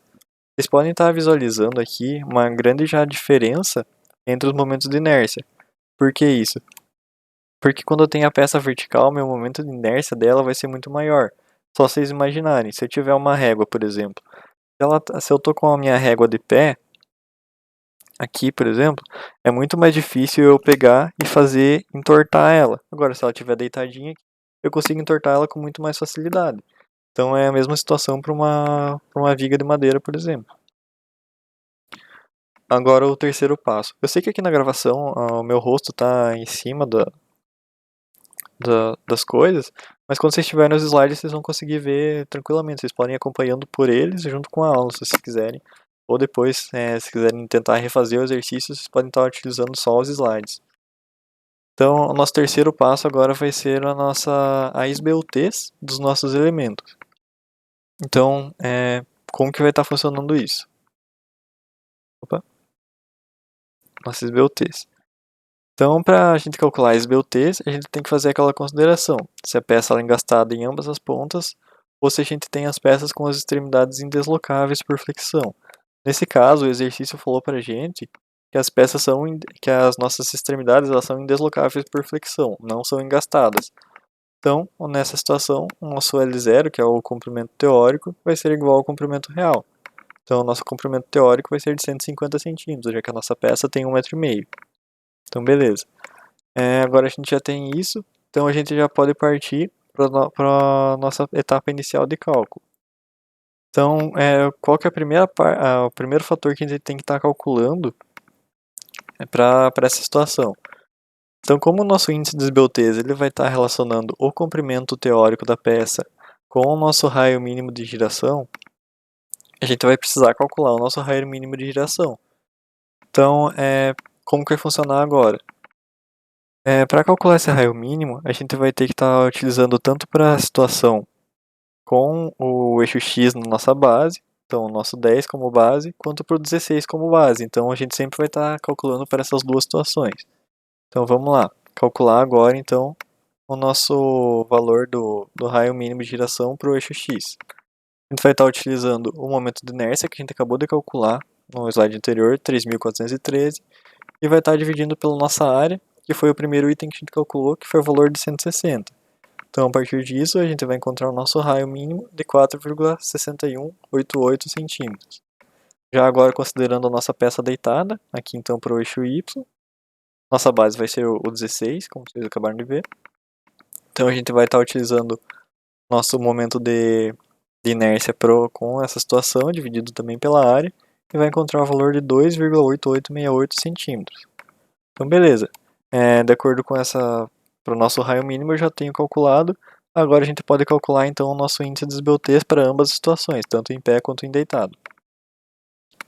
Vocês podem estar visualizando aqui uma grande já diferença entre os momentos de inércia. Por que isso? Porque quando eu tenho a peça vertical, meu momento de inércia dela vai ser muito maior. Só vocês imaginarem, se eu tiver uma régua, por exemplo, se eu tô com a minha régua de pé, aqui, por exemplo, é muito mais difícil eu pegar e fazer entortar ela. Agora, se ela estiver deitadinha, eu consigo entortar ela com muito mais facilidade. Então é a mesma situação para uma viga de madeira, por exemplo. Agora o terceiro passo. Eu sei que aqui na gravação o meu rosto está em cima das coisas, mas quando vocês estiverem nos slides vocês vão conseguir ver tranquilamente. Vocês podem ir acompanhando por eles junto com a aula, se vocês quiserem. Ou depois, se quiserem tentar refazer o exercício, vocês podem estar utilizando só os slides. Então, o nosso terceiro passo agora vai ser a esbeltez dos nossos elementos. Então, como que vai estar funcionando isso? Opa. Nossa esbeltez. Então, para a gente calcular a esbeltez, a gente tem que fazer aquela consideração. Se a peça é engastada em ambas as pontas, ou se a gente tem as peças com as extremidades indeslocáveis por flexão. Nesse caso, o exercício falou para a gente que que as nossas extremidades elas são indeslocáveis por flexão, não são engastadas. Então, nessa situação, o nosso L0, que é o comprimento teórico, vai ser igual ao comprimento real. Então, o nosso comprimento teórico vai ser de 150 centímetros, já que a nossa peça tem 1,5 m. Então, beleza. Agora a gente já tem isso, então a gente já pode partir para a nossa etapa inicial de cálculo. Então, qual que é o primeiro fator que a gente tem que estar calculando para essa situação? Então, como o nosso índice de esbeltez ele vai estar relacionando o comprimento teórico da peça com o nosso raio mínimo de giração, a gente vai precisar calcular o nosso raio mínimo de giração. Então, como que vai funcionar agora? Para calcular esse raio mínimo, a gente vai ter que estar utilizando tanto para a situação com o eixo X na nossa base, então o nosso 10 como base, quanto para o 16 como base. Então, a gente sempre vai estar calculando para essas duas situações. Então vamos lá, calcular agora então o nosso valor do raio mínimo de giração para o eixo X. A gente vai estar utilizando o momento de inércia que a gente acabou de calcular no slide anterior, 3.413, e vai estar dividindo pela nossa área, que foi o primeiro item que a gente calculou, que foi o valor de 160. Então a partir disso a gente vai encontrar o nosso raio mínimo de 4,6188 centímetros. Já agora considerando a nossa peça deitada, aqui então para o eixo Y, nossa base vai ser o 16, como vocês acabaram de ver. Então a gente vai estar utilizando nosso momento de inércia com essa situação, dividido também pela área, e vai encontrar o valor de 2,8868 centímetros. Então beleza, de acordo com para o nosso raio mínimo eu já tenho calculado. Agora a gente pode calcular então o nosso índice de esbeltez para ambas as situações, tanto em pé quanto em deitado.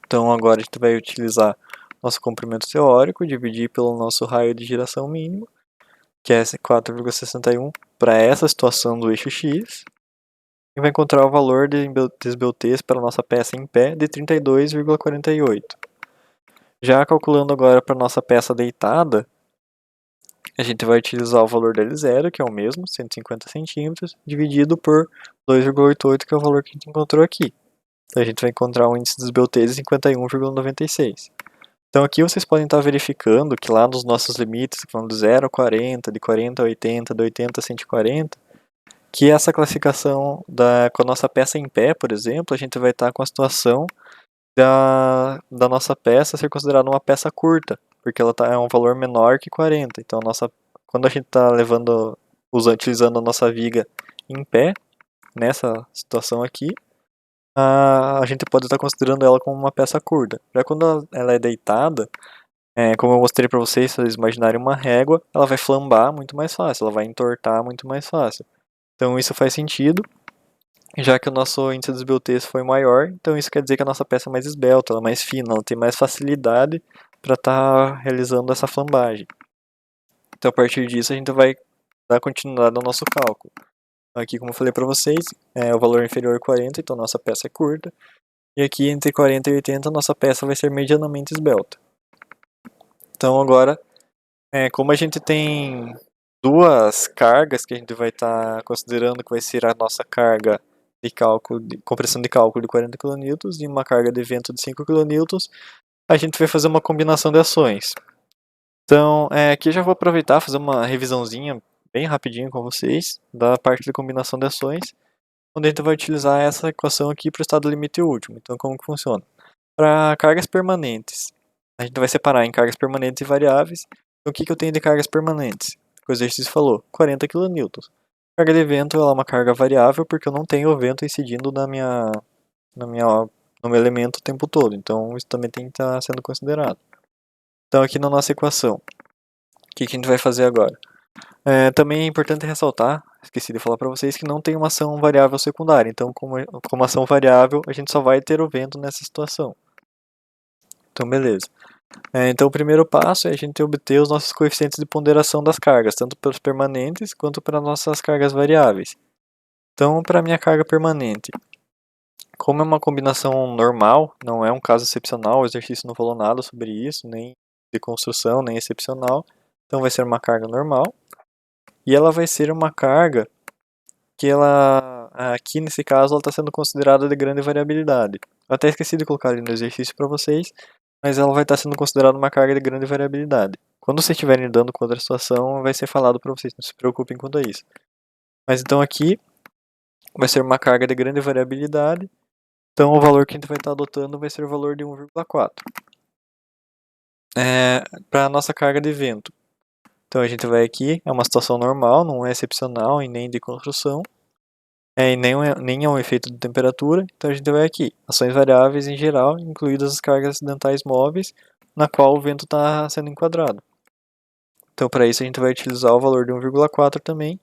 Então agora a gente vai utilizar nosso comprimento teórico, dividir pelo nosso raio de giração mínimo, que é 4,61 para essa situação do eixo X, e vai encontrar o valor de esbeltez para a nossa peça em pé de 32,48. Já calculando agora para a nossa peça deitada, a gente vai utilizar o valor da L0, que é o mesmo, 150 centímetros, dividido por 2,88, que é o valor que a gente encontrou aqui. Então a gente vai encontrar um índice de esbeltez de 51,96. Então aqui vocês podem estar verificando que lá nos nossos limites, que vão do 0 a 40, de 40 a 80, de 80 a 140, que essa classificação com a nossa peça em pé, por exemplo, a gente vai estar com a situação da nossa peça ser considerada uma peça curta, porque ela é um valor menor que 40. Então quando a gente está utilizando a nossa viga em pé, nessa situação aqui, a gente pode estar considerando ela como uma peça curta. Já quando ela é deitada, como eu mostrei para vocês, se vocês imaginarem uma régua, ela vai flambar muito mais fácil, ela vai entortar muito mais fácil. Então isso faz sentido, já que o nosso índice de esbeltez foi maior, então isso quer dizer que a nossa peça é mais esbelta, ela é mais fina, ela tem mais facilidade para estar realizando essa flambagem. Então a partir disso a gente vai dar continuidade ao nosso cálculo. Aqui, como eu falei para vocês, o valor inferior a 40, então nossa peça é curta. E aqui entre 40 e 80 nossa peça vai ser medianamente esbelta. Então agora, como a gente tem duas cargas que a gente vai estar considerando que vai ser a nossa carga de cálculo, compressão de cálculo de 40 kN e uma carga de vento de 5 kN, a gente vai fazer uma combinação de ações. Então, aqui eu já vou aproveitar e fazer uma revisãozinha bem rapidinho com vocês da parte de combinação de ações, onde a gente vai utilizar essa equação aqui para o estado limite último. Então, como que funciona? Para cargas permanentes, a gente vai separar em cargas permanentes e variáveis. Então, o que eu tenho de cargas permanentes? O exercício falou, 40 kN. Carga de vento ela é uma carga variável porque eu não tenho o vento incidindo no meu elemento o tempo todo. Então, isso também tem que estar sendo considerado. Então, aqui na nossa equação, o que a gente vai fazer agora? Também é importante ressaltar, esqueci de falar para vocês, que não tem uma ação variável secundária. Então, como ação variável, a gente só vai ter o vento nessa situação. Então, beleza. Então, o primeiro passo é a gente obter os nossos coeficientes de ponderação das cargas, tanto para os permanentes quanto para nossas cargas variáveis. Então, para a minha carga permanente, como é uma combinação normal, não é um caso excepcional, o exercício não falou nada sobre isso, nem de construção, nem excepcional. Então, vai ser uma carga normal. E ela vai ser uma carga que ela, aqui nesse caso, ela está sendo considerada de grande variabilidade. Eu até esqueci de colocar ali no exercício para vocês, mas ela vai estar sendo considerada uma carga de grande variabilidade. Quando vocês estiverem lidando com outra situação, vai ser falado para vocês, não se preocupem quanto a isso. Mas então aqui vai ser uma carga de grande variabilidade, então o valor que a gente vai estar adotando vai ser o valor de 1,4. Para a nossa carga de vento. Então a gente vai aqui, é uma situação normal, não é excepcional e nem de construção. E nem é um efeito de temperatura, então a gente vai aqui, ações variáveis em geral, incluídas as cargas acidentais móveis, na qual o vento está sendo enquadrado. Então para isso a gente vai utilizar o valor de 1,4 também,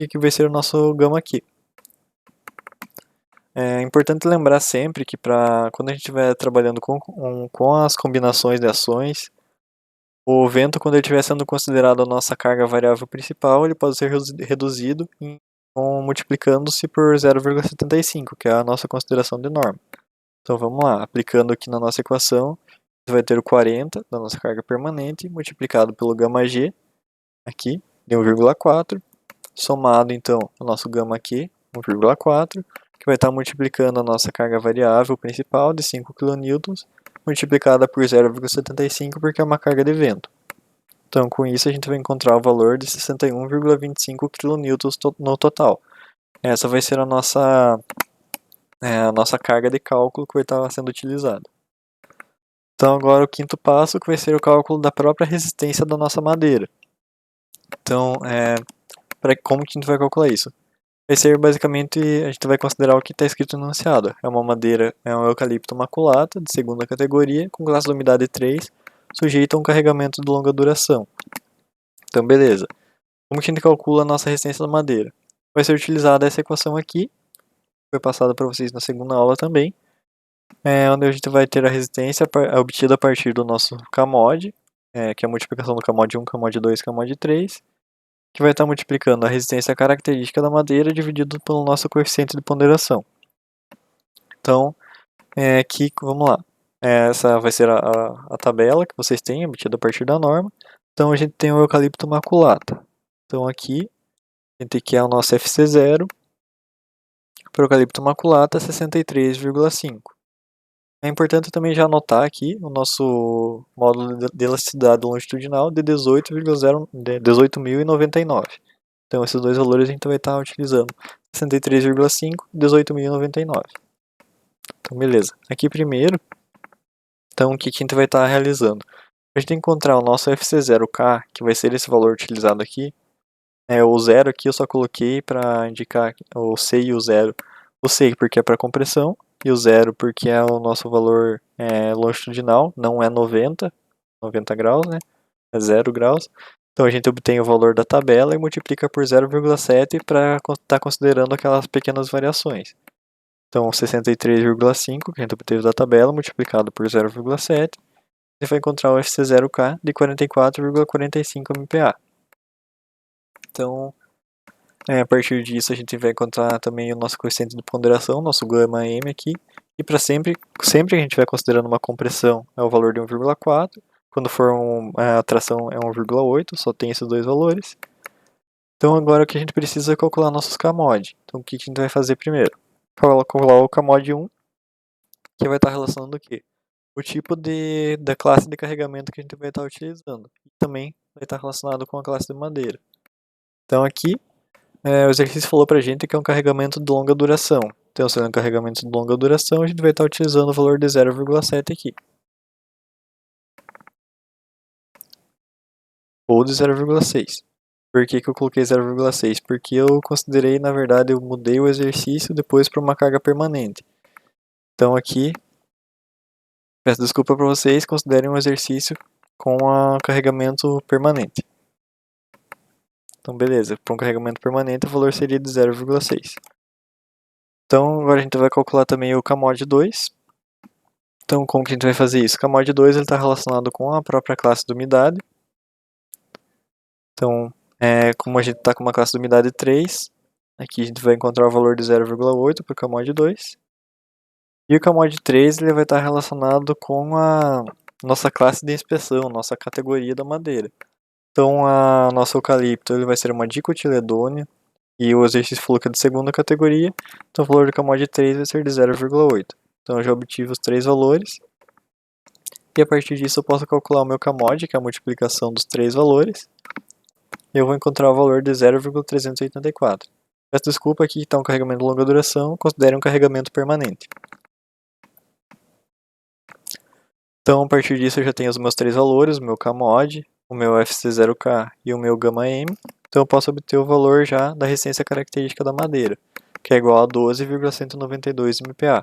e que vai ser o nosso gama aqui. É importante lembrar sempre que quando a gente estiver trabalhando com as combinações de ações, o vento, quando ele estiver sendo considerado a nossa carga variável principal, ele pode ser reduzido multiplicando-se por 0,75, que é a nossa consideração de norma. Então vamos lá, aplicando aqui na nossa equação, você vai ter o 40 da nossa carga permanente, multiplicado pelo γg, aqui, de 1,4, somado então o nosso gama aqui, 1,4, que vai estar multiplicando a nossa carga variável principal de 5 kN, multiplicada por 0,75, porque é uma carga de vento. Então, com isso, a gente vai encontrar o valor de 61,25 kN no total. Essa vai ser a nossa carga de cálculo que vai estar sendo utilizada. Então, agora o quinto passo, que vai ser o cálculo da própria resistência da nossa madeira. Então, como que a gente vai calcular isso? Vai ser basicamente, a gente vai considerar o que está escrito no enunciado. É uma madeira, é um eucalipto maculata, de segunda categoria, com classe de umidade 3, sujeito a um carregamento de longa duração. Então, beleza. Como que a gente calcula a nossa resistência da madeira? Vai ser utilizada essa equação aqui, que foi passada para vocês na segunda aula também, onde a gente vai ter a resistência obtida a partir do nosso CAMOD, que é a multiplicação do CAMOD 1, CAMOD 2, CAMOD 3, que vai estar multiplicando a resistência característica da madeira dividido pelo nosso coeficiente de ponderação. Então, aqui, vamos lá. Essa vai ser a tabela que vocês têm, obtida a partir da norma. Então, a gente tem o eucalipto maculata. Então, aqui, a gente quer o nosso FC0, para o eucalipto maculata, 63,5. É importante também já anotar aqui o nosso módulo de elasticidade longitudinal de 18.099. Então esses dois valores a gente vai estar utilizando 63,5 e 18.099. Então beleza. Aqui primeiro, então o que a gente vai estar realizando? A gente encontrar o nosso FC0K, que vai ser esse valor utilizado aqui. O zero aqui eu só coloquei para indicar o C e o zero. O C porque é para compressão, e o zero porque é o nosso valor longitudinal, não é 90 graus, né? É 0 graus. Então a gente obtém o valor da tabela e multiplica por 0,7 para estar considerando aquelas pequenas variações. Então 63,5 que a gente obteve da tabela multiplicado por 0,7, você vai encontrar o FC0K de 44,45 MPa. Então, a partir disso a gente vai encontrar também o nosso coeficiente de ponderação, nosso gama M aqui. E para sempre que a gente vai considerando uma compressão é o valor de 1,4. Quando for a tração é 1,8, só tem esses dois valores. Então agora o que a gente precisa é calcular nossos CAMOD. Então o que a gente vai fazer primeiro? Calcular o CAMOD 1, que vai estar relacionando o quê? O tipo da classe de carregamento que a gente vai estar utilizando. também vai estar relacionado com a classe de madeira. Então aqui, o exercício falou pra gente que é um carregamento de longa duração. Então, sendo um carregamento de longa duração, a gente vai estar utilizando o valor de 0,7 aqui. Ou de 0,6. Por que eu coloquei 0,6? Porque eu considerei, na verdade, eu mudei o exercício depois para uma carga permanente. Então aqui, peço desculpa para vocês, considerem um exercício com carregamento permanente. Então beleza, para um carregamento permanente o valor seria de 0,6. Então agora a gente vai calcular também o CAMOD 2. Então como que a gente vai fazer isso? O CAMOD 2 está relacionado com a própria classe de umidade. Então, como a gente está com uma classe de umidade 3, aqui a gente vai encontrar o valor de 0,8 para o CAMOD 2. E o CAMOD 3 ele vai estar relacionado com a nossa classe de inspeção, nossa categoria da madeira. Então, a nossa eucalipto ele vai ser uma dicotiledônea, e o exercício falou que é de segunda categoria, então o valor do CAMOD 3 vai ser de 0,8. Então, eu já obtive os três valores. E a partir disso eu posso calcular o meu CAMOD, que é a multiplicação dos três valores. E eu vou encontrar o valor de 0,384. Peço desculpa, aqui está um carregamento de longa duração, considere um carregamento permanente. Então, a partir disso eu já tenho os meus três valores, o meu CAMOD, o meu FC0K e o meu γm. Então eu posso obter o valor já da resistência característica da madeira, que é igual a 12,192 MPa.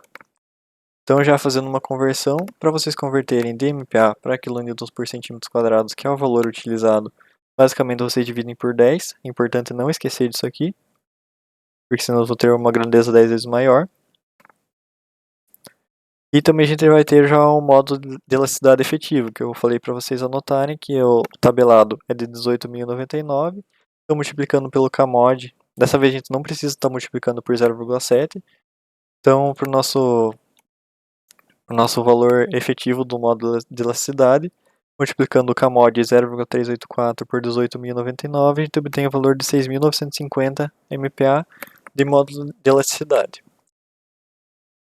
Então, já fazendo uma conversão, para vocês converterem de MPa para kN por centímetros quadrados, que é o valor utilizado, basicamente vocês dividem por 10. É importante não esquecer disso aqui, porque senão eu vou ter uma grandeza 10 vezes maior. E também a gente vai ter já um modo de elasticidade efetivo, que eu falei para vocês anotarem, que o tabelado é de 18.099. Então, multiplicando pelo CAMOD, dessa vez a gente não precisa estar multiplicando por 0,7. Então, para o nosso valor efetivo do modo de elasticidade, multiplicando o CAMOD 0,384 por 18.099, a gente obtém o valor de 6.950 MPa de modo de elasticidade.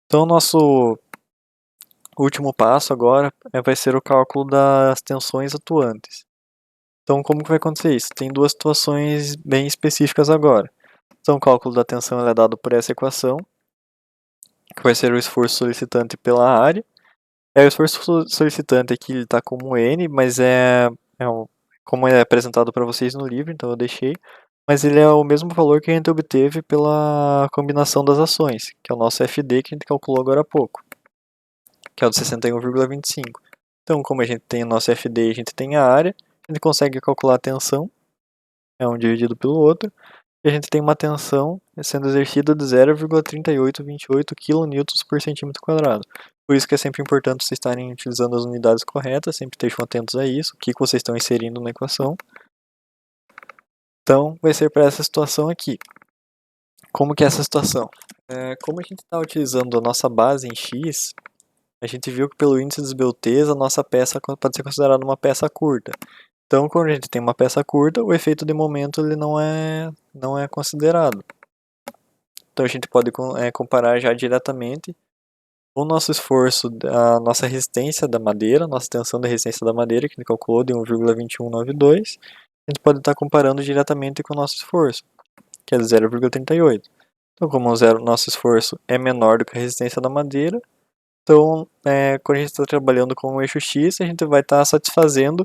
Então, o nosso último passo agora vai ser o cálculo das tensões atuantes. Então, como que vai acontecer isso? Tem duas situações bem específicas agora. Então, o cálculo da tensão é dado por essa equação, que vai ser o esforço solicitante pela área. O esforço solicitante aqui está como N, mas como é apresentado para vocês no livro, então eu deixei. Mas ele é o mesmo valor que a gente obteve pela combinação das ações, que é o nosso FD que a gente calculou agora há pouco, que é o de 61,25. Então, como a gente tem o nosso FD e a gente tem a área, a gente consegue calcular a tensão, um dividido pelo outro, e a gente tem uma tensão sendo exercida de 0,3828 kN por centímetro quadrado. Por isso que é sempre importante vocês estarem utilizando as unidades corretas, sempre estejam atentos a isso, o que vocês estão inserindo na equação. Então, vai ser para essa situação aqui. Como que é essa situação? Como a gente está utilizando a nossa base em X, a gente viu que pelo índice de esbelteza a nossa peça pode ser considerada uma peça curta. Então, quando a gente tem uma peça curta, o efeito de momento ele não é considerado. Então, a gente pode comparar já diretamente o nosso esforço, a nossa resistência da madeira, nossa tensão da resistência da madeira, que a gente calculou de 1,2192, a gente pode estar comparando diretamente com o nosso esforço, que é de 0,38. Então, como o nosso esforço é menor do que a resistência da madeira, então, quando a gente está trabalhando com o eixo X, a gente vai estar satisfazendo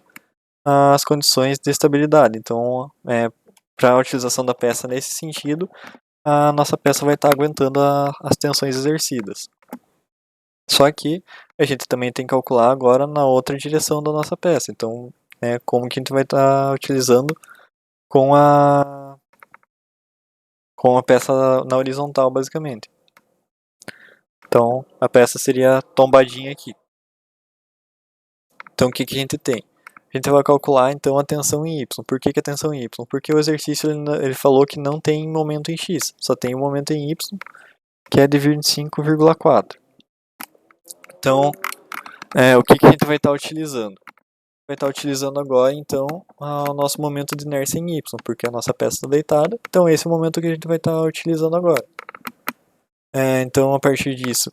as condições de estabilidade. Então, para a utilização da peça nesse sentido, a nossa peça vai estar aguentando as tensões exercidas. Só que a gente também tem que calcular agora na outra direção da nossa peça. Então, como que a gente vai estar utilizando com a peça na horizontal, basicamente. Então, a peça seria tombadinha aqui. Então, o que a gente tem? A gente vai calcular, então, a tensão em Y. Por que a tensão em Y? Porque o exercício ele falou que não tem momento em X, só tem um momento em Y, que é de 25,4. Então, o que a gente vai estar utilizando? Vai estar utilizando agora, então, o nosso momento de inércia em Y, porque a nossa peça está deitada. Então, esse é o momento que a gente vai estar utilizando agora. Então, a partir disso,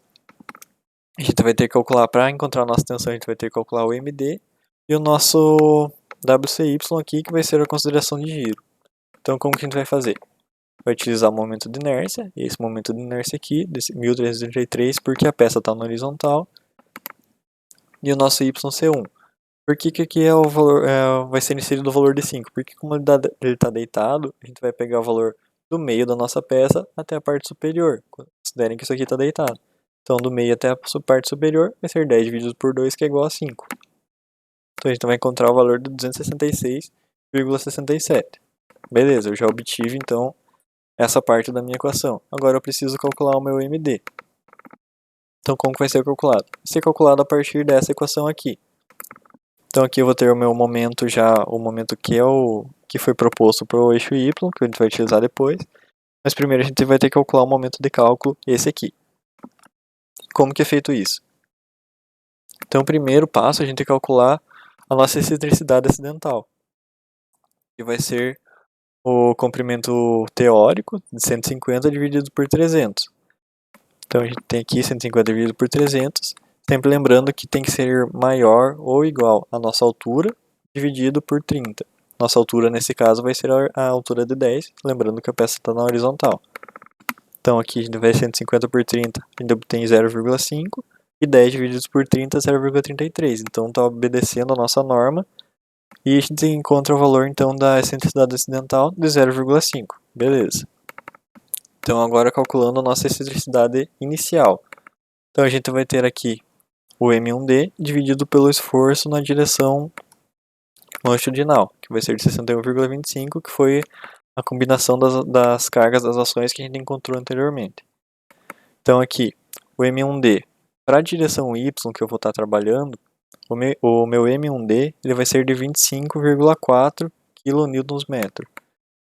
a gente vai ter que calcular, para encontrar a nossa tensão, a gente vai ter que calcular o MD e o nosso WCY aqui, que vai ser a consideração de giro. Então, como que a gente vai fazer? Vai utilizar o momento de inércia, esse momento de inércia aqui, desse 1333, porque a peça está na horizontal, e o nosso YC1. Por que aqui é o valor, vai ser inserido o valor de 5? Porque como ele está deitado, a gente vai pegar o valor do meio da nossa peça até a parte superior. Considerem que isso aqui está deitado. Então, do meio até a parte superior vai ser 10 dividido por 2, que é igual a 5. Então, a gente vai encontrar o valor de 266,67. Beleza, eu já obtive, então, essa parte da minha equação. Agora eu preciso calcular o meu MD. Então, como que vai ser calculado? Vai ser calculado a partir dessa equação aqui. Então aqui eu vou ter o meu momento já, o momento que é o que foi proposto para o eixo Y, que a gente vai utilizar depois. Mas primeiro a gente vai ter que calcular o momento de cálculo, esse aqui. Como que é feito isso? Então, o primeiro passo a gente tem que calcular a nossa excentricidade acidental, que vai ser o comprimento teórico de 150 dividido por 300. Então a gente tem aqui 150 dividido por 300, sempre lembrando que tem que ser maior ou igual à nossa altura dividido por 30. Nossa altura nesse caso vai ser a altura de 10, lembrando que a peça está na horizontal. Então aqui a gente vai 150 por 30, a gente obtém 0,5 e 10 divididos por 30 é 0,33. Então está obedecendo a nossa norma e a gente encontra o valor então da excentricidade acidental de 0,5. Beleza. Então agora calculando a nossa excentricidade inicial. Então a gente vai ter aqui o M1D dividido pelo esforço na direção longitudinal, que vai ser de 61,25, que foi a combinação das cargas das ações que a gente encontrou anteriormente. Então aqui, o M1D, para a direção Y que eu vou estar trabalhando, o meu M1D ele vai ser de 25,4 kNm.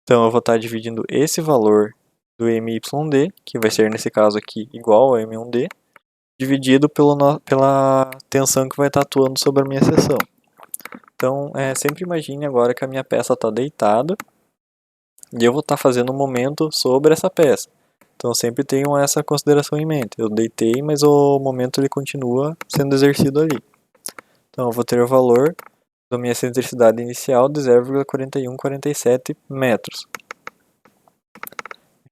Então eu vou estar dividindo esse valor do MYD, que vai ser nesse caso aqui igual ao M1D, dividido pela tensão que vai estar atuando sobre a minha seção. Então, sempre imagine agora que a minha peça está deitada e eu vou estar fazendo um momento sobre essa peça. Então, sempre tenham essa consideração em mente. Eu deitei, mas o momento ele continua sendo exercido ali. Então, eu vou ter o valor da minha excentricidade inicial de 0,4147 metros,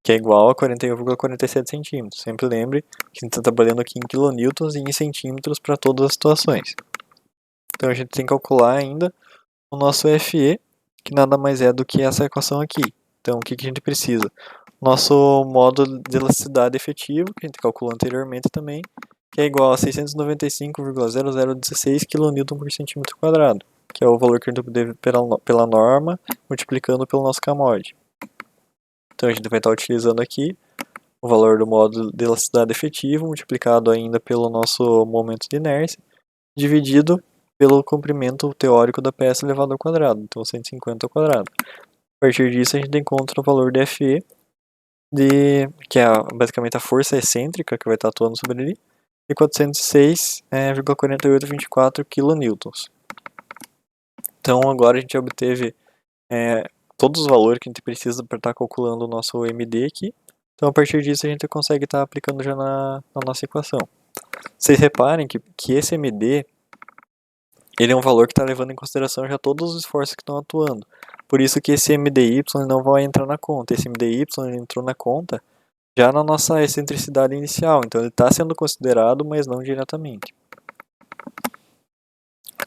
que é igual a 41,47 centímetros. Sempre lembre que a gente está trabalhando aqui em quilonewtons e em centímetros para todas as situações. Então a gente tem que calcular ainda o nosso FE, que nada mais é do que essa equação aqui. Então o que a gente precisa? Nosso módulo de elasticidade efetivo, que a gente calculou anteriormente também, que é igual a 695,0016 kN por centímetro quadrado, que é o valor que a gente obteve pela norma, multiplicando pelo nosso CAMOD. Então a gente vai estar utilizando aqui o valor do módulo de elasticidade efetivo, multiplicado ainda pelo nosso momento de inércia, dividido pelo comprimento teórico da peça elevado ao quadrado, então 150 ao quadrado. A partir disso a gente encontra o valor de FE, que é basicamente a força excêntrica que vai estar atuando sobre ele, de 406,4824 kN. Então agora a gente obteve todos os valores que a gente precisa para estar calculando o nosso MD aqui. Então a partir disso a gente consegue estar aplicando já na nossa equação. Vocês reparem que esse MD ele é um valor que está levando em consideração já todos os esforços que estão atuando. Por isso que esse MDY não vai entrar na conta. Esse MDY ele entrou na conta já na nossa excentricidade inicial. Então ele está sendo considerado, mas não diretamente.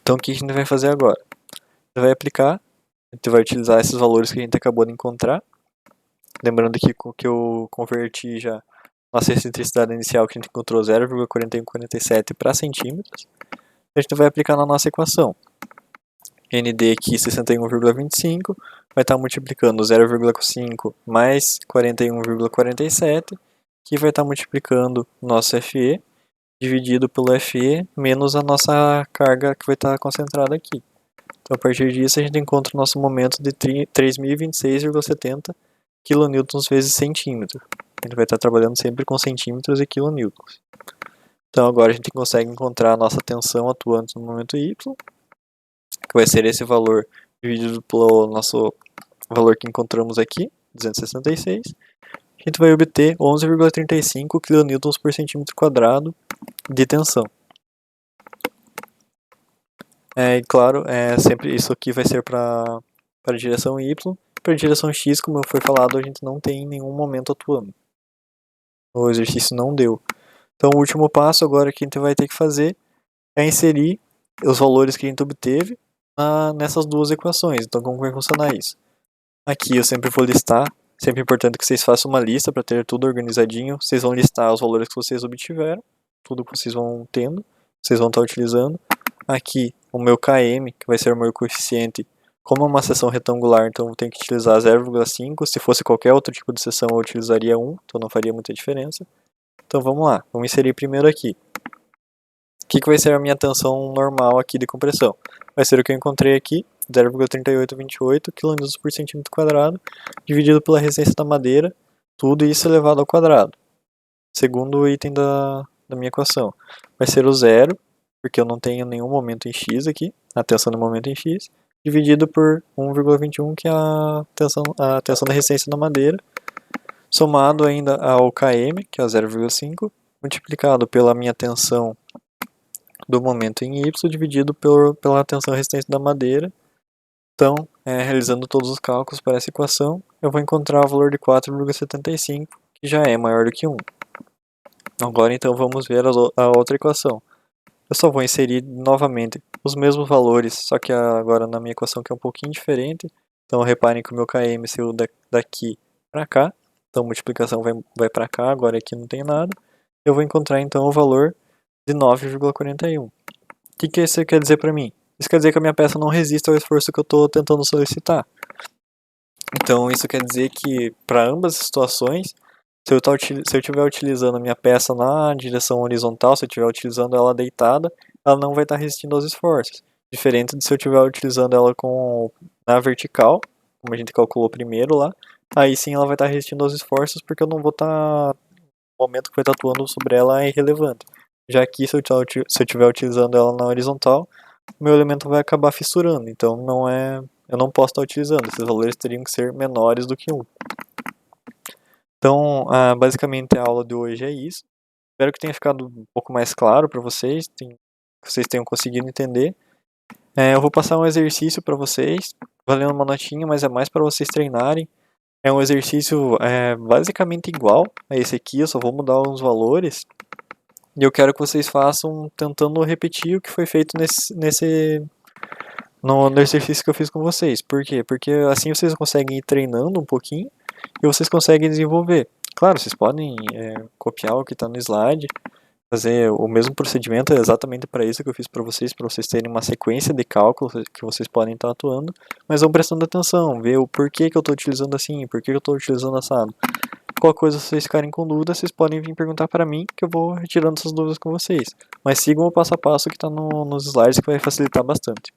Então o que a gente vai fazer agora? A gente vai aplicar, a gente vai utilizar esses valores que a gente acabou de encontrar. Lembrando que eu converti já nossa excentricidade inicial, que a gente encontrou 0,4147 para centímetros. A gente vai aplicar na nossa equação. ND aqui 61,25 vai estar multiplicando 0,5 mais 41,47, que vai estar multiplicando nosso FE dividido pelo FE menos a nossa carga que vai estar concentrada aqui. Então a partir disso a gente encontra o nosso momento de 3.026,70 kN vezes centímetro. A gente vai estar trabalhando sempre com centímetros e quilonewtons. Então agora a gente consegue encontrar a nossa tensão atuante no momento Y, que vai ser esse valor dividido pelo nosso valor que encontramos aqui, 266. A gente vai obter 11,35 kN por centímetro quadrado de tensão. E claro, sempre isso aqui vai ser para a direção Y. Para a direção X, como foi falado, a gente não tem em nenhum momento atuando. O exercício não deu. Então o último passo agora que a gente vai ter que fazer é inserir os valores que a gente obteve nessas duas equações. Então como vai funcionar isso? Aqui eu sempre vou listar, sempre é importante que vocês façam uma lista para ter tudo organizadinho. Vocês vão listar os valores que vocês obtiveram, tudo que vocês vão tendo, vocês vão estar utilizando. Aqui o meu KM, que vai ser o meu coeficiente, como é uma seção retangular, então eu tenho que utilizar 0,5. Se fosse qualquer outro tipo de seção eu utilizaria 1, então não faria muita diferença. Então vamos lá, vamos inserir primeiro aqui. O que vai ser a minha tensão normal aqui de compressão? Vai ser o que eu encontrei aqui, 0,3828 kN por centímetro quadrado, dividido pela resistência da madeira, tudo isso elevado ao quadrado. Segundo item da minha equação, vai ser o zero, porque eu não tenho nenhum momento em x aqui, a tensão do momento em x, dividido por 1,21, que é a tensão da resistência da madeira, somado ainda ao km, que é 0,5, multiplicado pela minha tensão do momento em y, dividido pela tensão e resistência da madeira. Então, realizando todos os cálculos para essa equação, eu vou encontrar o valor de 4,75, que já é maior do que 1. Agora então vamos ver a outra equação. Eu só vou inserir novamente os mesmos valores, só que agora na minha equação que é um pouquinho diferente. Então reparem que o meu km saiu daqui para cá, então a multiplicação vai para cá, agora aqui não tem nada. Eu vou encontrar então o valor de 9,41. O que isso quer dizer para mim? Isso quer dizer que a minha peça não resiste ao esforço que eu estou tentando solicitar. Então isso quer dizer que para ambas as situações, se eu estiver utilizando a minha peça na direção horizontal, se eu estiver utilizando ela deitada, ela não vai estar resistindo aos esforços. Diferente de se eu estiver utilizando ela na vertical, como a gente calculou primeiro lá, aí sim ela vai estar resistindo aos esforços, porque eu não vou estar... O momento que vai estar atuando sobre ela é irrelevante. Já aqui, se eu estiver utilizando ela na horizontal, o meu elemento vai acabar fissurando, então eu não posso estar utilizando, esses valores teriam que ser menores do que 1. Então, basicamente a aula de hoje é isso. Espero que tenha ficado um pouco mais claro para vocês, que vocês tenham conseguido entender. Eu vou passar um exercício para vocês, valendo uma notinha, mas é mais para vocês treinarem. É um exercício basicamente igual a esse aqui, eu só vou mudar uns valores. E eu quero que vocês façam tentando repetir o que foi feito no exercício que eu fiz com vocês. Por quê? Porque assim vocês conseguem ir treinando um pouquinho e vocês conseguem desenvolver. Claro, vocês podem copiar o que está no slide, fazer o mesmo procedimento exatamente para isso que eu fiz para vocês terem uma sequência de cálculos que vocês podem estar atuando, mas vão prestando atenção, ver o porquê que eu estou utilizando assim, porquê que eu estou utilizando assado. Qualquer coisa, se vocês ficarem com dúvida, vocês podem vir perguntar para mim, que eu vou retirando essas dúvidas com vocês. Mas sigam o passo a passo que está nos slides, que vai facilitar bastante.